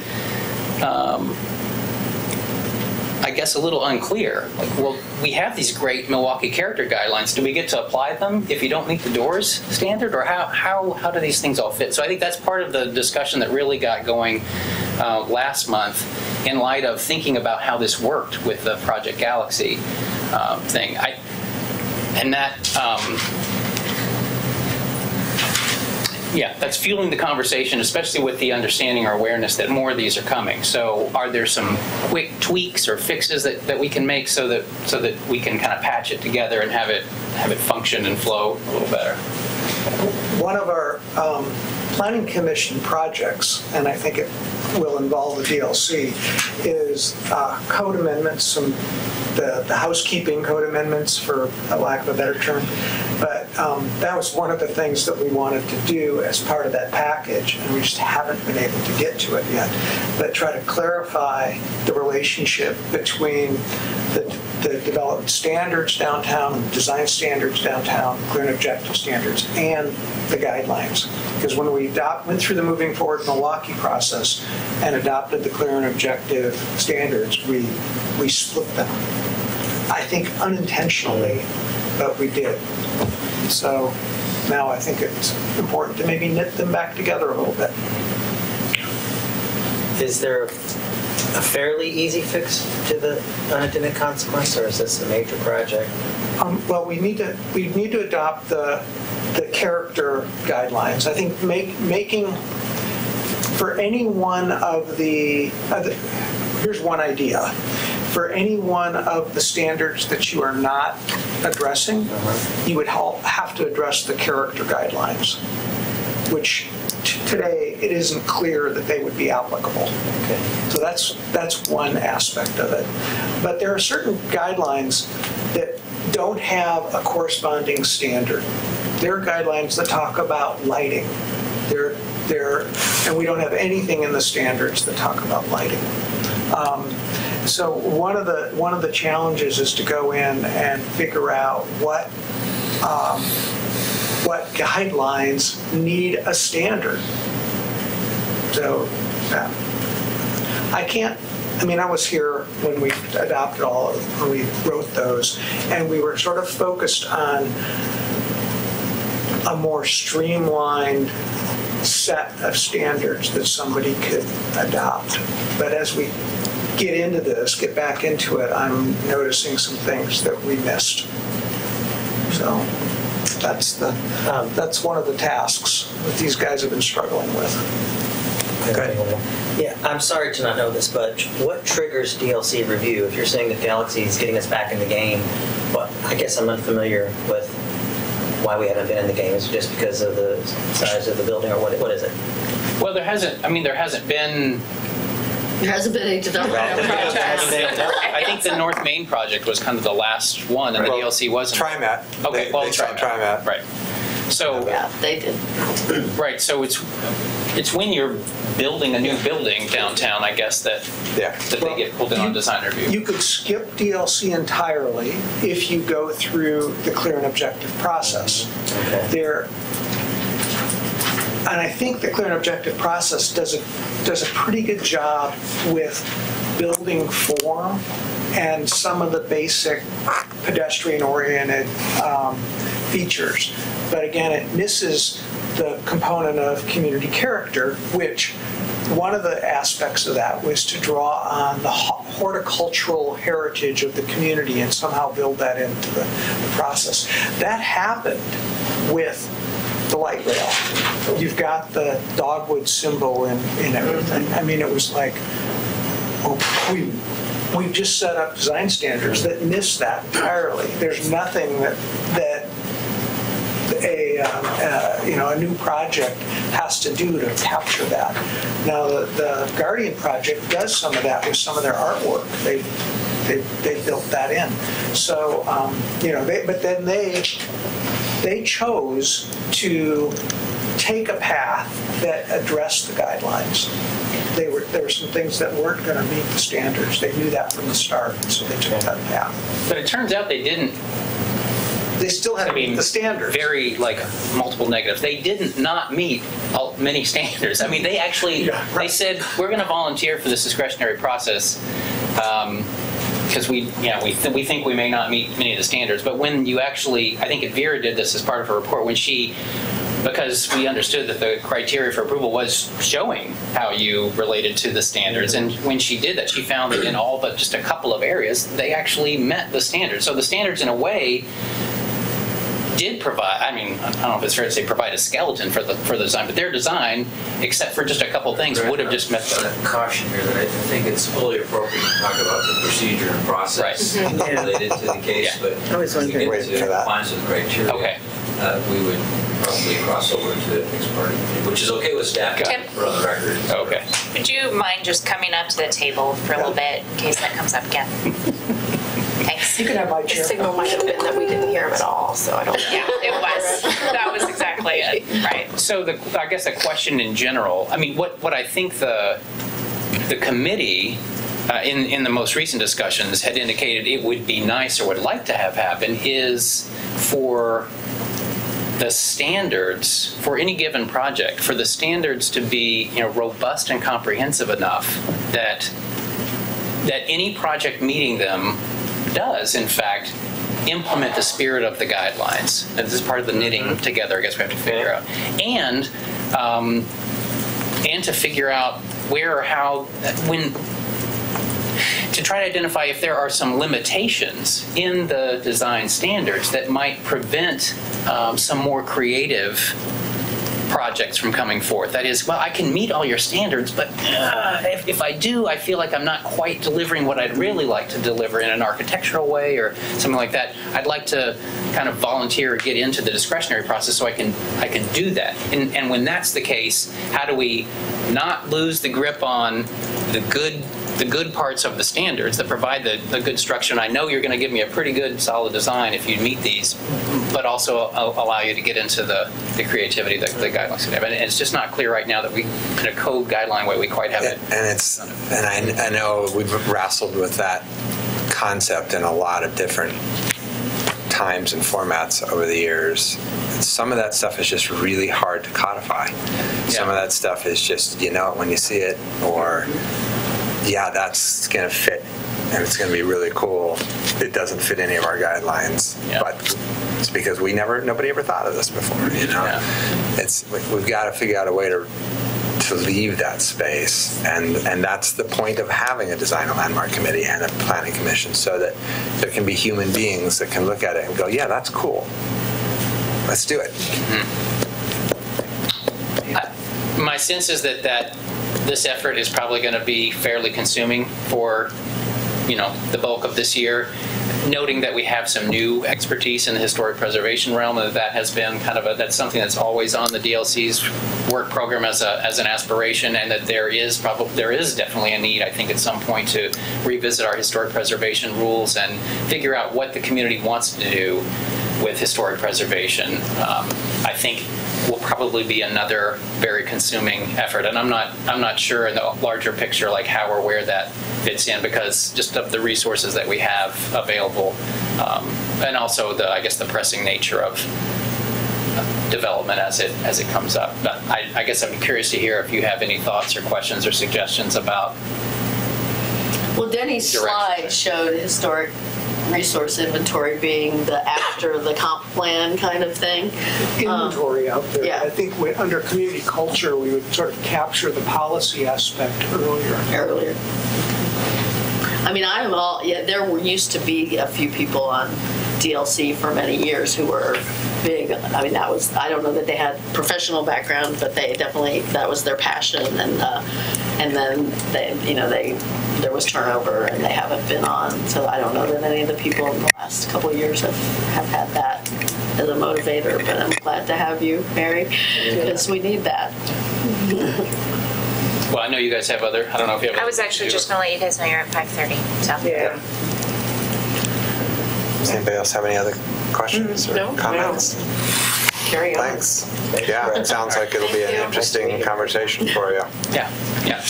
[SPEAKER 17] I guess, a little unclear. Like, well, we have these great Milwaukee character guidelines. Do we get to apply them if you don't meet the doors standard, or how do these things all fit? So I think that's part of the discussion that really got going last month in light of thinking about how this worked with the Project Galaxy thing. That's fueling the conversation, especially with the understanding or awareness that more of these are coming. So are there some quick tweaks or fixes that we can make so that we can kind of patch it together and have it function and flow a little better?
[SPEAKER 12] One of our Planning Commission projects, and I think it will involve the DLC, is code amendments, the housekeeping code amendments, for lack of a better term. But that was one of the things that we wanted to do as part of that package, and we just haven't been able to get to it yet. But try to clarify the relationship between the development standards downtown, design standards downtown, clear and objective standards, and the guidelines. Because when we went through the Moving Forward Milwaukee process and adopted the clear and objective standards, we split them. I think unintentionally, but we did. So now I think it's important to maybe knit them back together a little bit.
[SPEAKER 9] Is there a fairly easy fix to the unintended consequence, or is this a major project?
[SPEAKER 12] Well, we need to adopt the character guidelines. I think making for any one of the here's one idea. For any one of the standards that you are not addressing, you would have to address the character guidelines, which today it isn't clear that they would be applicable. Okay. So that's one aspect of it. But there are certain guidelines that don't have a corresponding standard. There are guidelines that talk about lighting. And we don't have anything in the standards that talk about lighting. So one of the challenges is to go in and figure out what guidelines need a standard. So I was here when we adopted when we wrote those, and we were sort of focused on a more streamlined set of standards that somebody could adopt. But as we get back into it, I'm noticing some things that we missed. So that's one of the tasks that these guys have been struggling with.
[SPEAKER 9] Okay. Yeah, I'm sorry to not know this, but what triggers DLC review? If you're saying that Galaxy is getting us back in the game, I guess I'm unfamiliar with why we haven't been in the game. Is it just because of the size of the building, or what is it? Well, there hasn't been
[SPEAKER 3] a development project.
[SPEAKER 17] I think the North Main project was kind of the last one, and the DLC wasn't.
[SPEAKER 6] TriMet.
[SPEAKER 17] Okay,
[SPEAKER 6] they TriMet.
[SPEAKER 17] Right. So
[SPEAKER 3] yeah, they did.
[SPEAKER 17] Right. So it's when you're building a new building downtown, I guess, that they get pulled in on design review.
[SPEAKER 12] You could skip DLC entirely if you go through the clear and objective process. Okay. And I think the clear and objective process does a pretty good job with building form and some of the basic pedestrian-oriented features. But again, it misses the component of community character, which one of the aspects of that was to draw on the horticultural heritage of the community and somehow build that into the process. That happened with the light rail. You've got the dogwood symbol in everything. I mean, it was like, we've just set up design standards that miss that entirely. There's nothing that a new project has to do to capture that. Now, the Guardian project does some of that with some of their artwork. They built that in. So, but then they chose to take a path that addressed the guidelines. There were some things that weren't going to meet the standards. They knew that from the start, so they took that path.
[SPEAKER 17] But it turns out they didn't.
[SPEAKER 12] They still had to meet the standards.
[SPEAKER 17] Very, multiple negatives. They didn't not meet many standards. I mean, they actually, they said, we're going to volunteer for this discretionary process. because we think we may not meet many of the standards, but when you actually, I think Vera did this as part of her report, because we understood that the criteria for approval was showing how you related to the standards. And when she did that, she found that in all but just a couple of areas, they actually met the standards. So the standards, in a way, did provide, I don't know if it's fair to say provide a skeleton for the design, but their design, except for just a couple things, would have just met the...
[SPEAKER 19] Caution here that I think it's fully appropriate to talk about the procedure and process related to the case, but if we get into compliance with criteria, we would probably cross over to the next part, which is okay with staff for on the record.
[SPEAKER 17] Okay.
[SPEAKER 8] Would you mind just coming up to the table for a little bit in case that comes up again? Thanks.
[SPEAKER 12] You can have my chair.
[SPEAKER 10] The signal might have been that we didn't hear him at all, so I don't.
[SPEAKER 8] Yeah, it was. That was exactly it. Right.
[SPEAKER 17] So I guess the question in general, what I think the committee in the most recent discussions had indicated it would be nice or would like to have happen is for the standards for any given project, for the standards to be robust and comprehensive enough that any project meeting them does, in fact, implement the spirit of the guidelines. And this is part of the knitting together, I guess we have to figure out. And to figure out where or how, to try to identify if there are some limitations in the design standards that might prevent some more creative projects from coming forth. That is, I can meet all your standards, but if I do, I feel like I'm not quite delivering what I'd really like to deliver in an architectural way or something like that. I'd like to kind of volunteer or get into the discretionary process so I can do that. And when that's the case, how do we not lose the grip on the good parts of the standards that provide the good structure? And I know you're going to give me a pretty good, solid design if you meet these, but also allow you to get into the creativity that the guidelines have. And it's just not clear right now that we, in a code guideline way, we quite have it.
[SPEAKER 6] And I know we've wrestled with that concept in a lot of different times and formats over the years. Some of that stuff is just really hard to codify. Some of that stuff is just, when you see it, or that's going to fit and it's going to be really cool. It doesn't fit any of our guidelines, but it's because nobody ever thought of this before. We've got to figure out a way to leave that space, and that's the point of having a design and landmark committee and a planning commission, so that there can be human beings that can look at it and go, yeah, that's cool. Let's do it.
[SPEAKER 17] My sense is that this effort is probably going to be fairly consuming for the bulk of this year, noting that we have some new expertise in the historic preservation realm, and that has been that's something that's always on the DLC's work program as an aspiration, and that there is definitely a need, I think, at some point to revisit our historic preservation rules and figure out what the community wants to do with historic preservation. I think will probably be another very consuming effort, and I'm not sure in the larger picture how or where that fits in, because just of the resources that we have available, and also the pressing nature of development as it comes up. But I guess I'm curious to hear if you have any thoughts or questions or suggestions about.
[SPEAKER 3] Well, Denny's slide showed historic resource inventory being the after the comp plan kind of thing.
[SPEAKER 12] Inventory out there. Yeah. I think under community culture, we would sort of capture the policy aspect earlier.
[SPEAKER 3] There used to be a few people on DLC for many years who were big. I don't know that they had professional background, but they definitely, that was their passion. And then there was turnover and they haven't been on. So I don't know that any of the people in the last couple of years have had that as a motivator, but I'm glad to have you, Mary, because we need that.
[SPEAKER 17] Well, I know you guys have I don't know if you have.
[SPEAKER 8] I was actually just going to let you guys know you're at 5:30. So.
[SPEAKER 6] Yeah. Does anybody else have any other questions or comments?
[SPEAKER 2] No. Carry on.
[SPEAKER 6] Thanks. Yeah, it sounds like it'll be an interesting conversation for you.
[SPEAKER 17] Yeah.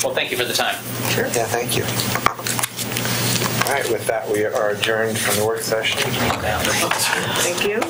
[SPEAKER 17] Well, thank you for the time.
[SPEAKER 2] Sure.
[SPEAKER 6] Yeah, thank you. All right, with that, we are adjourned from the work session.
[SPEAKER 2] Thank you.